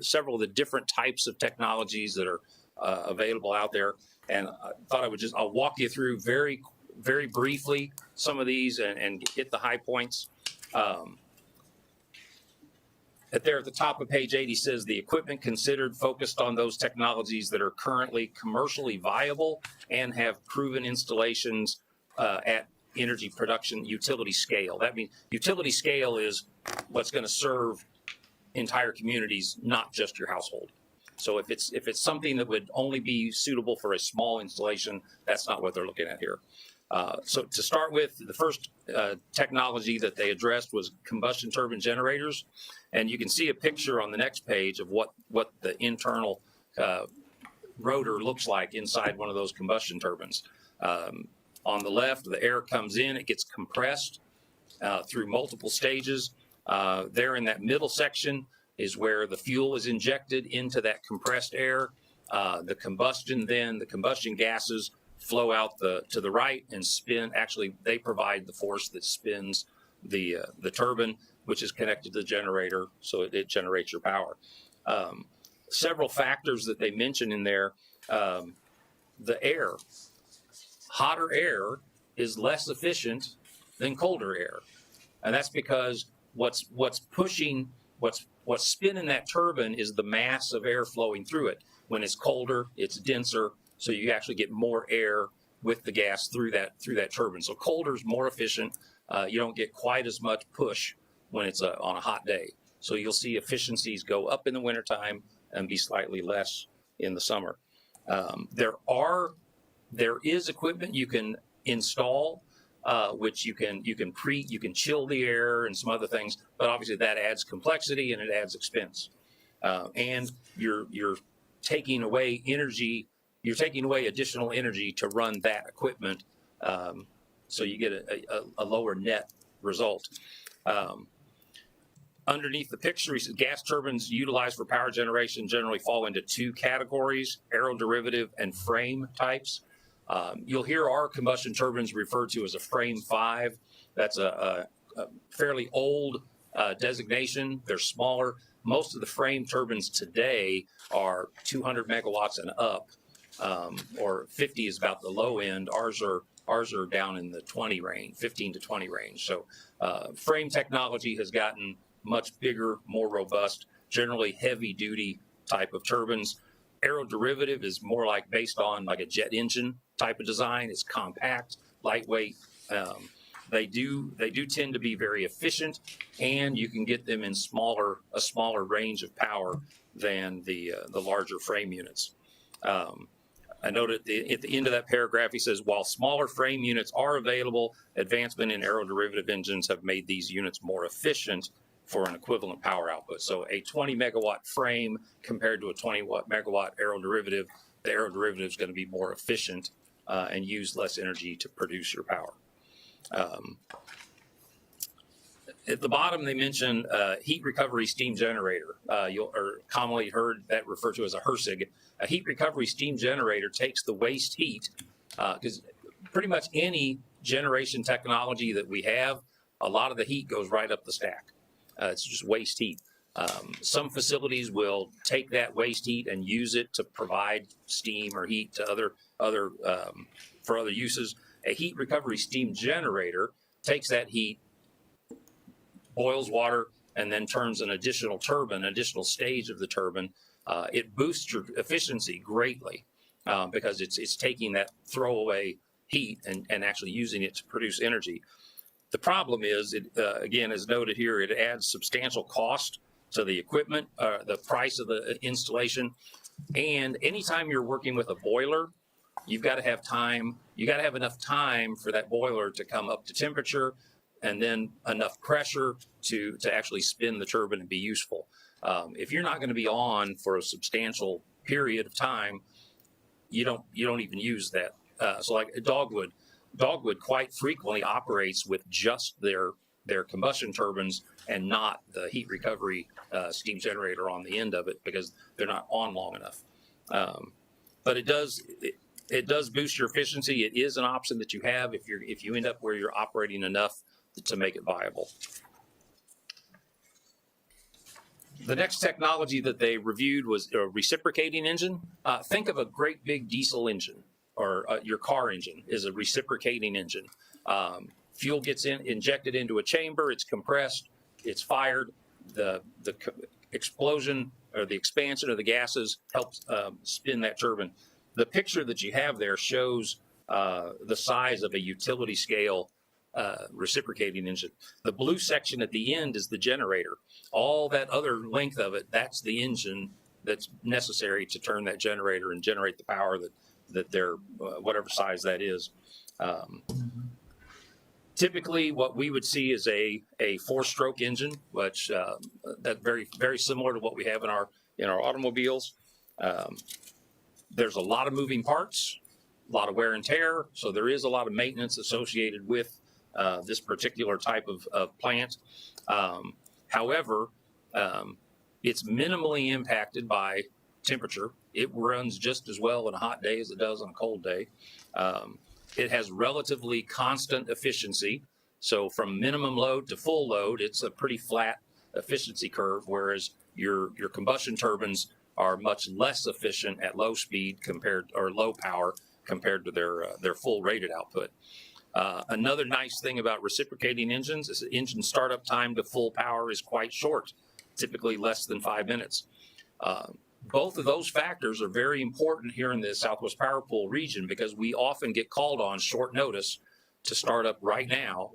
several of the different types of technologies that are available out there. And I thought I'll walk you through very, very briefly some of these and hit the high points. At the top of page 80 says the equipment considered focused on those technologies that are currently commercially viable and have proven installations at energy production utility scale. That means utility scale is what's going to serve entire communities, not just your household. So if it's something that would only be suitable for a small installation, that's not what they're looking at here. So to start with, the first technology that they addressed was combustion turbine generators. And you can see a picture on the next page of what the internal rotor looks like inside one of those combustion turbines. On the left, the air comes in, it gets compressed through multiple stages. There in that middle section is where the fuel is injected into that compressed air. The combustion gases flow out to the right and spin. Actually, they provide the force that spins the turbine, which is connected to the generator, so it generates your power. Several factors that they mention in there, the air. Hotter air is less efficient than colder air. And that's because what's spinning that turbine is the mass of air flowing through it. When it's colder, it's denser, so you actually get more air with the gas through that turbine. So colder is more efficient. You don't get quite as much push when it's on a hot day. So you'll see efficiencies go up in the wintertime and be slightly less in the summer. There is equipment you can install, which you can chill the air and some other things, but obviously that adds complexity and it adds expense. And you're taking away energy, you're taking away additional energy to run that equipment, so you get a lower net result. Underneath the picture, he said gas turbines utilized for power generation generally fall into two categories: aeroderivative and frame types. You'll hear our combustion turbines referred to as a frame 5. That's a fairly old designation. They're smaller. Most of the frame turbines today are 200 megawatts and up, or 50 is about the low end. Ours are down in the 20 range, 15 to 20 range. So frame technology has gotten much bigger, more robust, generally heavy duty type of turbines. Aeroderivative is more like based on like a jet engine type of design. It's compact, lightweight. They do tend to be very efficient, and you can get them in a smaller range of power than the larger frame units. I noted at the end of that paragraph, he says, while smaller frame units are available, advancement in aeroderivative engines have made these units more efficient for an equivalent power output. So a 20 megawatt frame compared to a 20 megawatt aeroderivative, the aeroderivative is going to be more efficient and use less energy to produce your power. At the bottom, they mention heat recovery steam generator. You'll commonly heard that referred to as a HRSG. A heat recovery steam generator takes the waste heat, because pretty much any generation technology that we have, a lot of the heat goes right up the stack. It's just waste heat. Some facilities will take that waste heat and use it to provide steam or heat to other for other uses. A heat recovery steam generator takes that heat, boils water, and then turns an additional turbine, additional stage of the turbine. It boosts your efficiency greatly because it's taking that throwaway heat and actually using it to produce energy. The problem is, again, as noted here, it adds substantial cost to the equipment, the price of the installation. And anytime you're working with a boiler, you've got to have time. You got to have enough time for that boiler to come up to temperature, and then enough pressure to actually spin the turbine and be useful. If you're not going to be on for a substantial period of time, you don't even use that. So like a dogwood, Dogwood quite frequently operates with just their combustion turbines and not the heat recovery steam generator on the end of it because they're not on long enough. But it does boost your efficiency. It is an option that you have if you end up where you're operating enough to make it viable. The next technology that they reviewed was a reciprocating engine. Think of a great big diesel engine, or your car engine is a reciprocating engine. Fuel gets injected into a chamber, it's compressed, it's fired, the explosion or the expansion of the gases helps spin that turbine. The picture that you have there shows the size of a utility scale reciprocating engine. The blue section at the end is the generator. All that other length of it, that's the engine that's necessary to turn that generator and generate the power that they're, whatever size that is. Typically, what we would see is a four-stroke engine, which that's very similar to what we have in our automobiles. There's a lot of moving parts, a lot of wear and tear, so there is a lot of maintenance associated with this particular type of plant. However, it's minimally impacted by temperature. It runs just as well on a hot day as it does on a cold day. It has relatively constant efficiency. So from minimum load to full load, it's a pretty flat efficiency curve, whereas your combustion turbines are much less efficient at low speed or low power compared to their full rated output. Another nice thing about reciprocating engines is the engine startup time to full power is quite short, typically less than 5 minutes. Both of those factors are very important here in the Southwest Power Pool region because we often get called on short notice to start up right now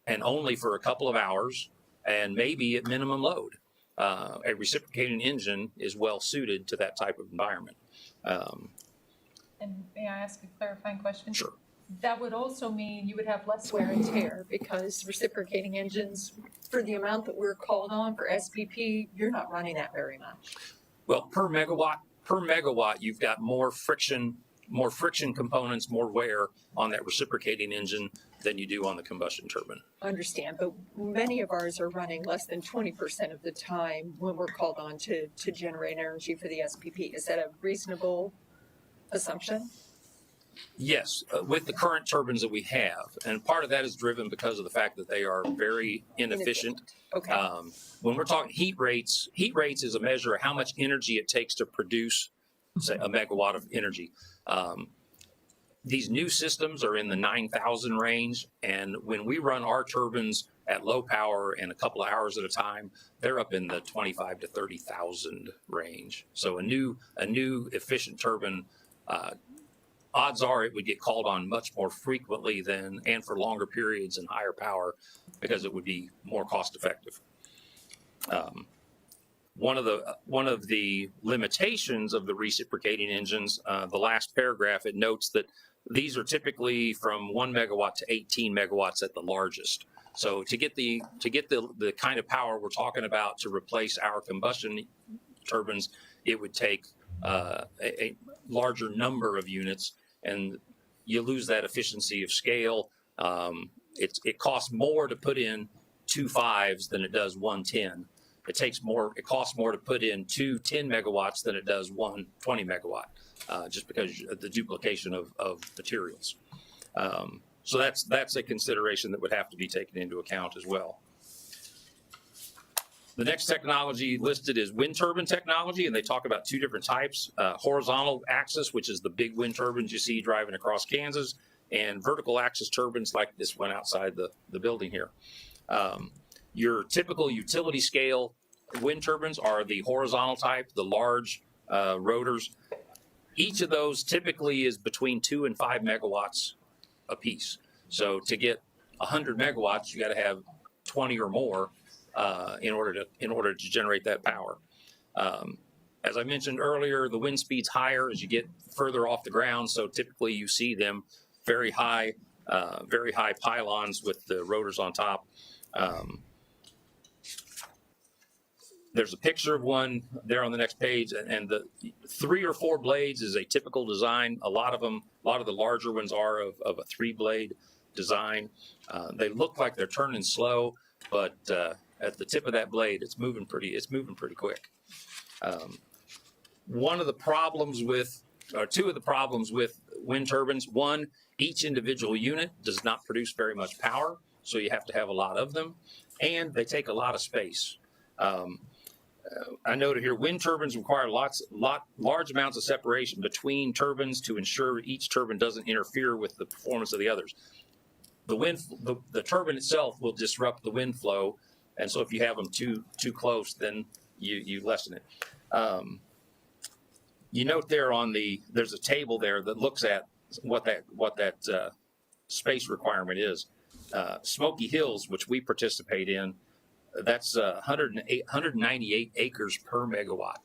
and only for a couple of hours and maybe at minimum load. A reciprocating engine is well suited to that type of environment. And may I ask a clarifying question? Sure. That would also mean you would have less wear and tear because reciprocating engines, for the amount that we're called on for SPP, you're not running that very much. Well, per megawatt, you've got more friction components, more wear on that reciprocating engine than you do on the combustion turbine. I understand, but many of ours are running less than 20% of the time when we're called on to generate energy for the SPP. Is that a reasonable assumption? Yes, with the current turbines that we have, and part of that is driven because of the fact that they are very inefficient. Okay. When we're talking heat rates is a measure of how much energy it takes to produce, say, a megawatt of energy. These new systems are in the 9,000 range, and when we run our turbines at low power and a couple of hours at a time, they're up in the 25 to 30,000 range. So a new efficient turbine, odds are it would get called on much more frequently and for longer periods and higher power because it would be more cost effective. One of the limitations of the reciprocating engines, the last paragraph, it notes that these are typically from 1 megawatt to 18 megawatts at the largest. So to get the kind of power we're talking about to replace our combustion turbines, it would take a larger number of units, and you lose that efficiency of scale. It costs more to put in 2 5s than it does 1 10. It costs more to put in 2 10 megawatts than it does 1 20 megawatt, just because of the duplication of materials. So that's a consideration that would have to be taken into account as well. The next technology listed is wind turbine technology, and they talk about 2 different types: horizontal axis, which is the big wind turbines you see driving across Kansas, and vertical axis turbines like this one outside the building here. Your typical utility scale wind turbines are the horizontal type, the large rotors. Each of those typically is between 2 and 5 megawatts a piece. So to get 100 megawatts, you got to have 20 or more in order to generate that power. As I mentioned earlier, the wind speed's higher as you get further off the ground. So typically you see them very high pylons with the rotors on top. There's a picture of one there on the next page, and the 3 or 4 blades is a typical design. A lot of the larger ones are of a 3-blade design. They look like they're turning slow, but at the tip of that blade, it's moving pretty quick. One of the problems with, or 2 of the problems with wind turbines, one, each individual unit does not produce very much power, so you have to have a lot of them, and they take a lot of space. I noted here, wind turbines require large amounts of separation between turbines to ensure each turbine doesn't interfere with the performance of the others. The turbine itself will disrupt the wind flow, and so if you have them too close, then you lessen it. You note there there's a table there that looks at what that space requirement is. Smoky Hills, which we participate in, that's 198 acres per megawatt.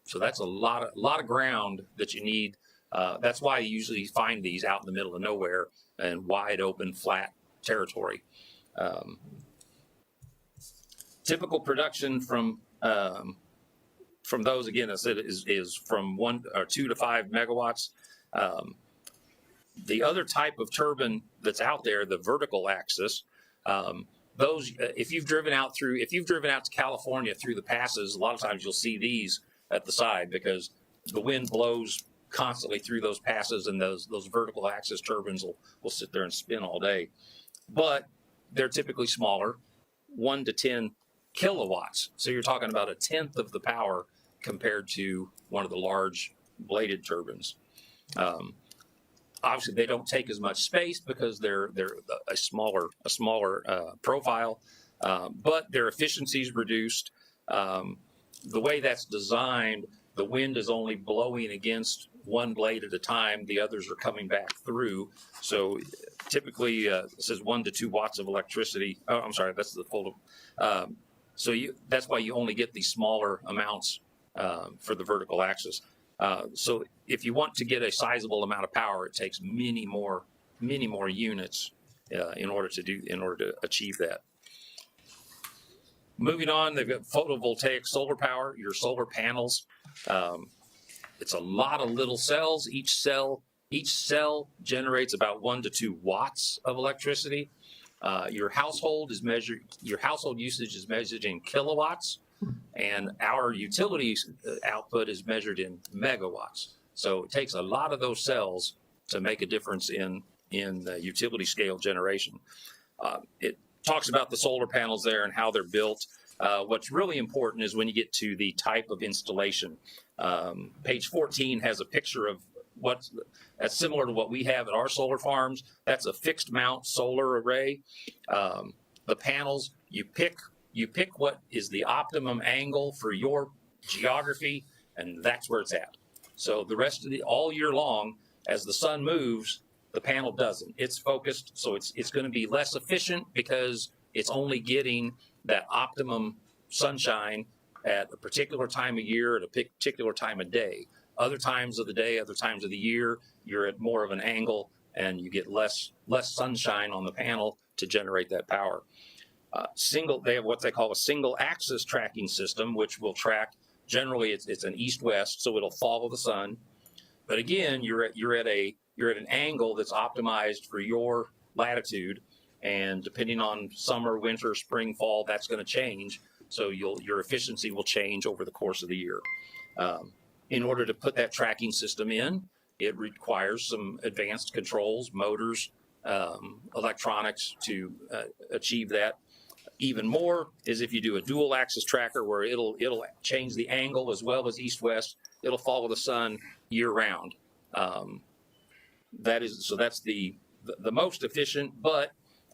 So that's a lot of ground that you need. That's why you usually find these out in the middle of nowhere and wide open, flat territory. Typical production from those, again, I said, is from 1 or 2 to 5 megawatts. The other type of turbine that's out there, the vertical axis, those, if you've driven out to California through the passes, a lot of times you'll see these at the side because the wind blows constantly through those passes, and those vertical axis turbines will sit there and spin all day. But they're typically smaller, 1 to 10 kilowatts. So you're talking about 1/10 of the power compared to one of the large bladed turbines. Obviously, they don't take as much space because they're a smaller profile, but their efficiency is reduced. The way that's designed, the wind is only blowing against one blade at a time. The others are coming back through. So typically, it says 1 to 2 watts of electricity. Oh, I'm sorry, that's the full. So that's why you only get these smaller amounts for the vertical axis. So if you want to get a sizable amount of power, it takes many more units in order to achieve that. Moving on, they've got photovoltaic solar power, your solar panels. It's a lot of little cells. Each cell generates about 1 to 2 watts of electricity. Your household usage is measured in kilowatts, and our utilities output is measured in megawatts. So it takes a lot of those cells to make a difference in the utility scale generation. It talks about the solar panels there and how they're built. What's really important is when you get to the type of installation. Page 14 has a picture of that's similar to what we have at our solar farms. That's a fixed mount solar array. The panels, you pick what is the optimum angle for your geography, and that's where it's at. So the rest of all year long, as the sun moves, the panel doesn't. It's focused, so it's going to be less efficient because it's only getting that optimum sunshine at a particular time of year, at a particular time of day. Other times of the day, other times of the year, you're at more of an angle and you get less sunshine on the panel to generate that power. They have what they call a single axis tracking system, which will track, generally it's an east-west, so it'll follow the sun. But again, you're at an angle that's optimized for your latitude, and depending on summer, winter, spring, fall, that's going to change. So your efficiency will change over the course of the year. In order to put that tracking system in, it requires some advanced controls, motors, electronics to achieve that. Even more is if you do a dual axis tracker where it'll change the angle as well as east-west. It'll follow the sun year round. That's the most efficient, but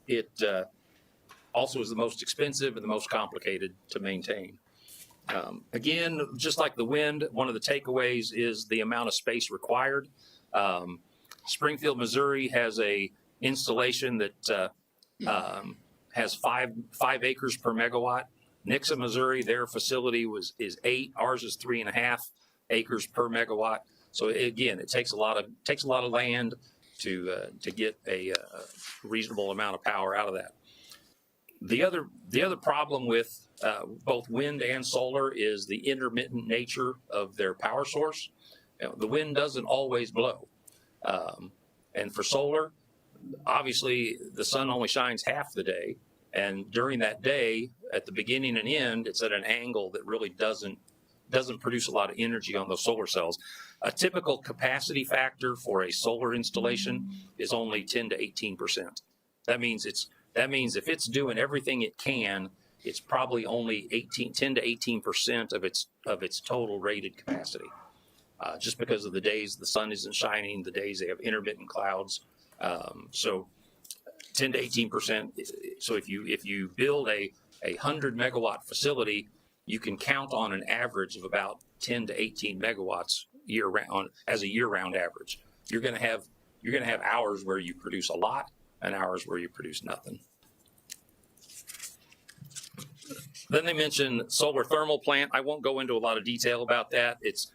it also is the most expensive and the most complicated to maintain. Again, just like the wind, one of the takeaways is the amount of space required. Springfield, Missouri has a installation that has 5 acres per megawatt. Nixa, Missouri, their facility is 8. Ours is 3.5 acres per megawatt. So again, it takes a lot of land to get a reasonable amount of power out of that. The other problem with both wind and solar is the intermittent nature of their power source. You know, the wind doesn't always blow, and for solar, obviously the sun only shines half the day, and during that day, at the beginning and end, it's at an angle that really doesn't produce a lot of energy on those solar cells. A typical capacity factor for a solar installation is only 10 to 18%. That means if it's doing everything it can, it's probably only 10 to 18% of its total rated capacity. Just because of the days the sun isn't shining, the days they have intermittent clouds. So 10 to 18%. So if you build a 100 megawatt facility, you can count on an average of about 10 to 18 megawatts year round as a year-round average. You're going to have hours where you produce a lot and hours where you produce nothing. Then they mentioned solar thermal plant. I won't go into a lot of detail about that. It's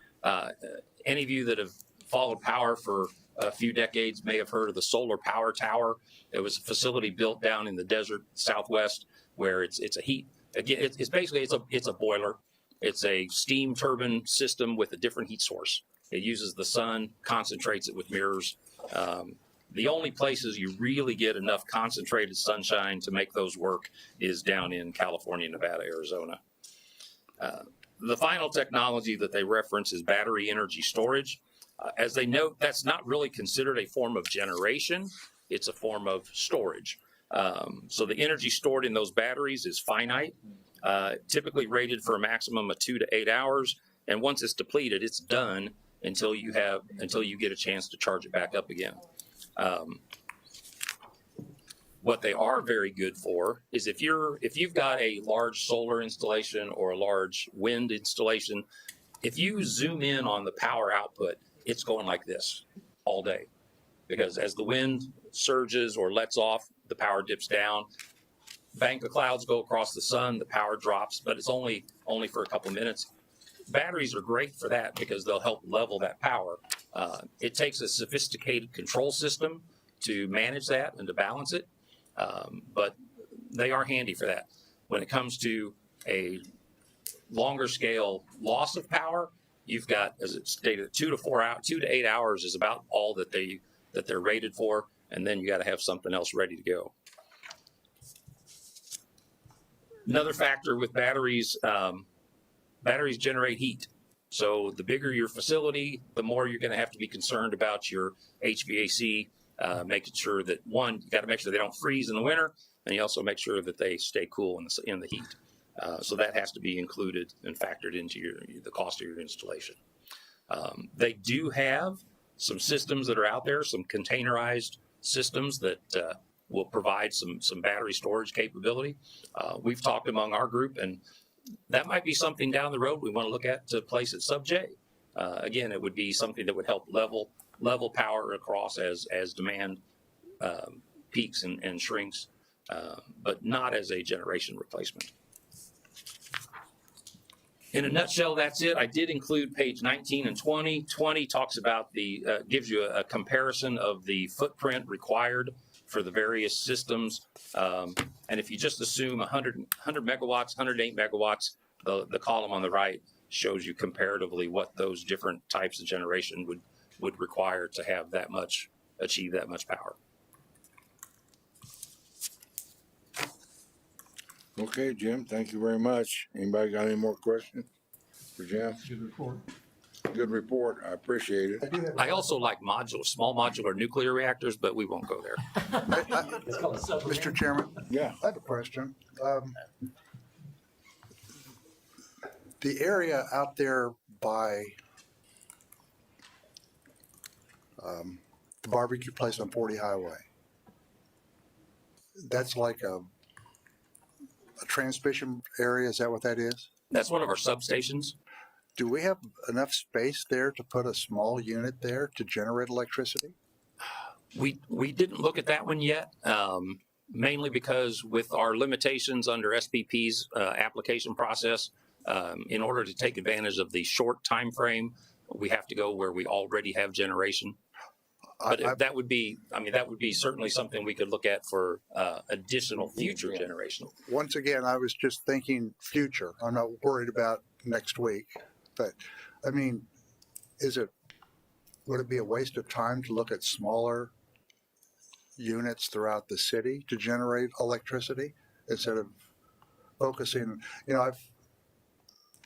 any of you that have followed power for a few decades may have heard of the solar power tower. It was a facility built down in the desert Southwest where it's a heat. Again, it's basically it's a boiler. It's a steam turbine system with a different heat source. It uses the sun, concentrates it with mirrors. The only places you really get enough concentrated sunshine to make those work is down in California, Nevada, Arizona. The final technology that they reference is battery energy storage. As they note, that's not really considered a form of generation. It's a form of storage. So the energy stored in those batteries is finite, typically rated for a maximum of 2 to 8 hours. And once it's depleted, it's done until you get a chance to charge it back up again. What they are very good for is if you've got a large solar installation or a large wind installation, if you zoom in on the power output, it's going like this all day, because as the wind surges or lets off, the power dips down. Bank of clouds go across the sun, the power drops, but it's only for a couple of minutes. Batteries are great for that because they'll help level that power. It takes a sophisticated control system to manage that and to balance it, but they are handy for that. When it comes to a longer scale loss of power, you've got, as it stated, 2 to 8 hours is about all that they're rated for, and then you got to have something else ready to go. Another factor with batteries, batteries generate heat. So the bigger your facility, the more you're going to have to be concerned about your HVAC, making sure that, one, you got to make sure they don't freeze in the winter, and you also make sure that they stay cool in the heat. So that has to be included and factored into the cost of your installation. They do have some systems that are out there, some containerized systems that will provide some battery storage capability. We've talked among our group, and that might be something down the road we want to look at to place at Sub J. Again, it would be something that would help level power across as demand peaks and shrinks, but not as a generation replacement. In a nutshell, that's it. I did include page 19 and 20. 20 talks about gives you a comparison of the footprint required for the various systems. And if you just assume 100 megawatts, 108 megawatts, the column on the right shows you comparatively what those different types of generation would require to have achieve that much power. Okay, Jim, thank you very much. Anybody got any more questions for Jim? Good report. Good report. I appreciate it. I also like small modular nuclear reactors, but we won't go there. Mr. Chairman, Yeah. I have a question. The area out there by the barbecue place on 40 Highway, that's like a transmission area, is that what that is? That's one of our substations. Do we have enough space there to put a small unit there to generate electricity? We didn't look at that one yet, mainly because with our limitations under SPP's application process, in order to take advantage of the short time frame, we have to go where we already have generation. But that would be, I mean, that would be certainly something we could look at for additional future generation. Once again, I was just thinking future. I'm not worried about next week. But, I mean, would it be a waste of time to look at smaller units throughout the city to generate electricity instead of focusing? You know, I've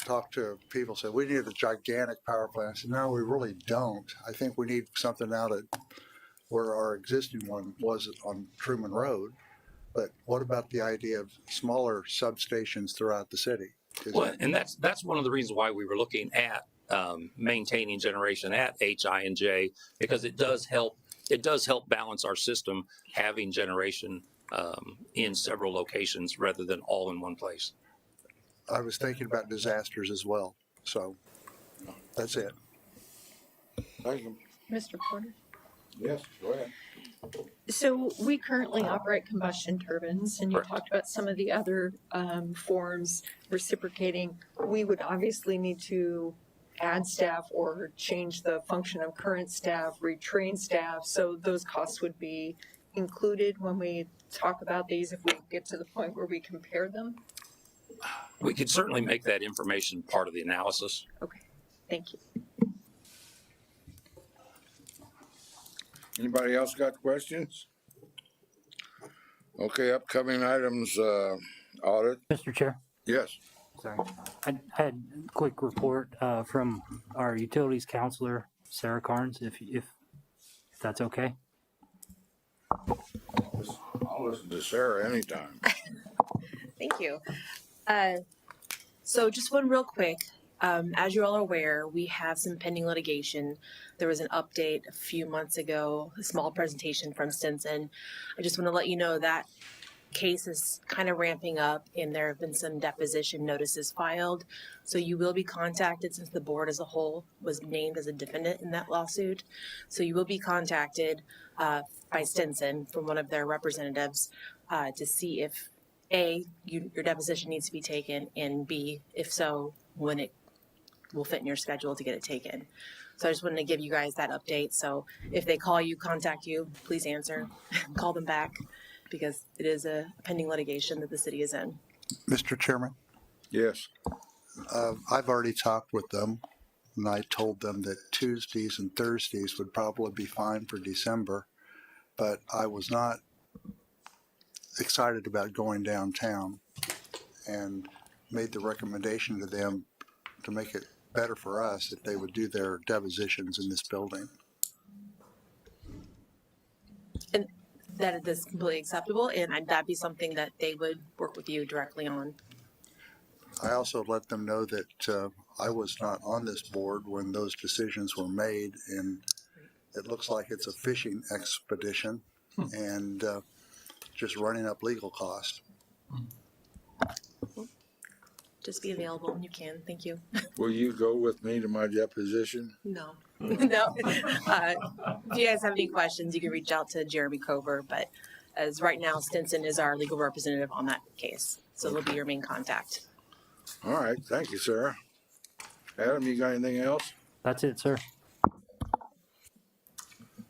talked to people say we need a gigantic power plant. I said, no, we really don't. I think we need something out at where our existing one was on Truman Road. But what about the idea of smaller substations throughout the city? Well, and that's one of the reasons why we were looking at maintaining generation at H, I, and J, because it does help balance our system, having generation in several locations rather than all in one place. I was thinking about disasters as well. So that's it. Thank you. Mr. Porter? Yes, go ahead. So we currently operate combustion turbines, and you Correct. talked about some of the other forms reciprocating. We would obviously need to add staff or change the function of current staff, retrain staff, so those costs would be included when we talk about these if we get to the point where we compare them. We could certainly make that information part of the analysis. Okay, thank you. Anybody else got questions? Okay, upcoming items, audit. Mr. Chair, Yes. sorry. I had a quick report from our utilities counselor, Sarah Carnes, if that's okay. I'll listen to Sarah anytime. Thank you. So just one real quick. As you all are aware, we have some pending litigation. There was an update a few months ago, a small presentation from Stinson. I just want to let you know that case is kind of ramping up and there have been some deposition notices filed. So you will be contacted since the board as a whole was named as a defendant in that lawsuit. So you will be contacted by Stinson from one of their representatives to see if A, your deposition needs to be taken, and B, if so, when it will fit in your schedule to get it taken. So I just wanted to give you guys that update. So if they call you, contact you, please answer, call them back, because it is a pending litigation that the city is in. Mr. Chairman, Yes. I've already talked with them, and I told them that Tuesdays and Thursdays would probably be fine for December, but I was not excited about going downtown and made the recommendation to them to make it better for us if they would do their depositions in this building. And that is completely acceptable, and that'd be something that they would work with you directly on. I also let them know that I was not on this board when those decisions were made, and it looks like it's a fishing expedition and just running up legal costs. Just be available when you can. Thank you. Will you go with me to my deposition? No. No. If you guys have any questions, you can reach out to Jeremy Cover, but as right now, Stinson is our legal representative on that case. So they'll be your main contact. All right, thank you, Sarah. Adam, you got anything else? That's it, sir.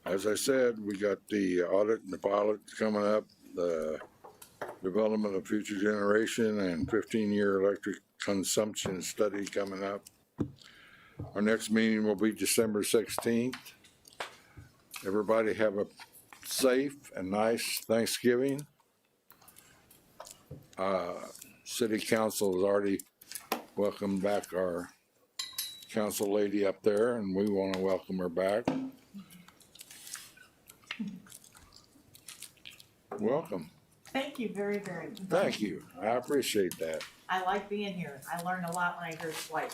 As I said, we got the audit and the pilot coming up, the development of future generation and 15-year electric consumption study coming up. Our next meeting will be December 16th. Everybody have a safe and nice Thanksgiving. City Council has already welcomed back our council lady up there, and we want to welcome her back. Welcome. Thank you very, very much. Thank you. I appreciate that. I like being here. I learned a lot when I heard twice.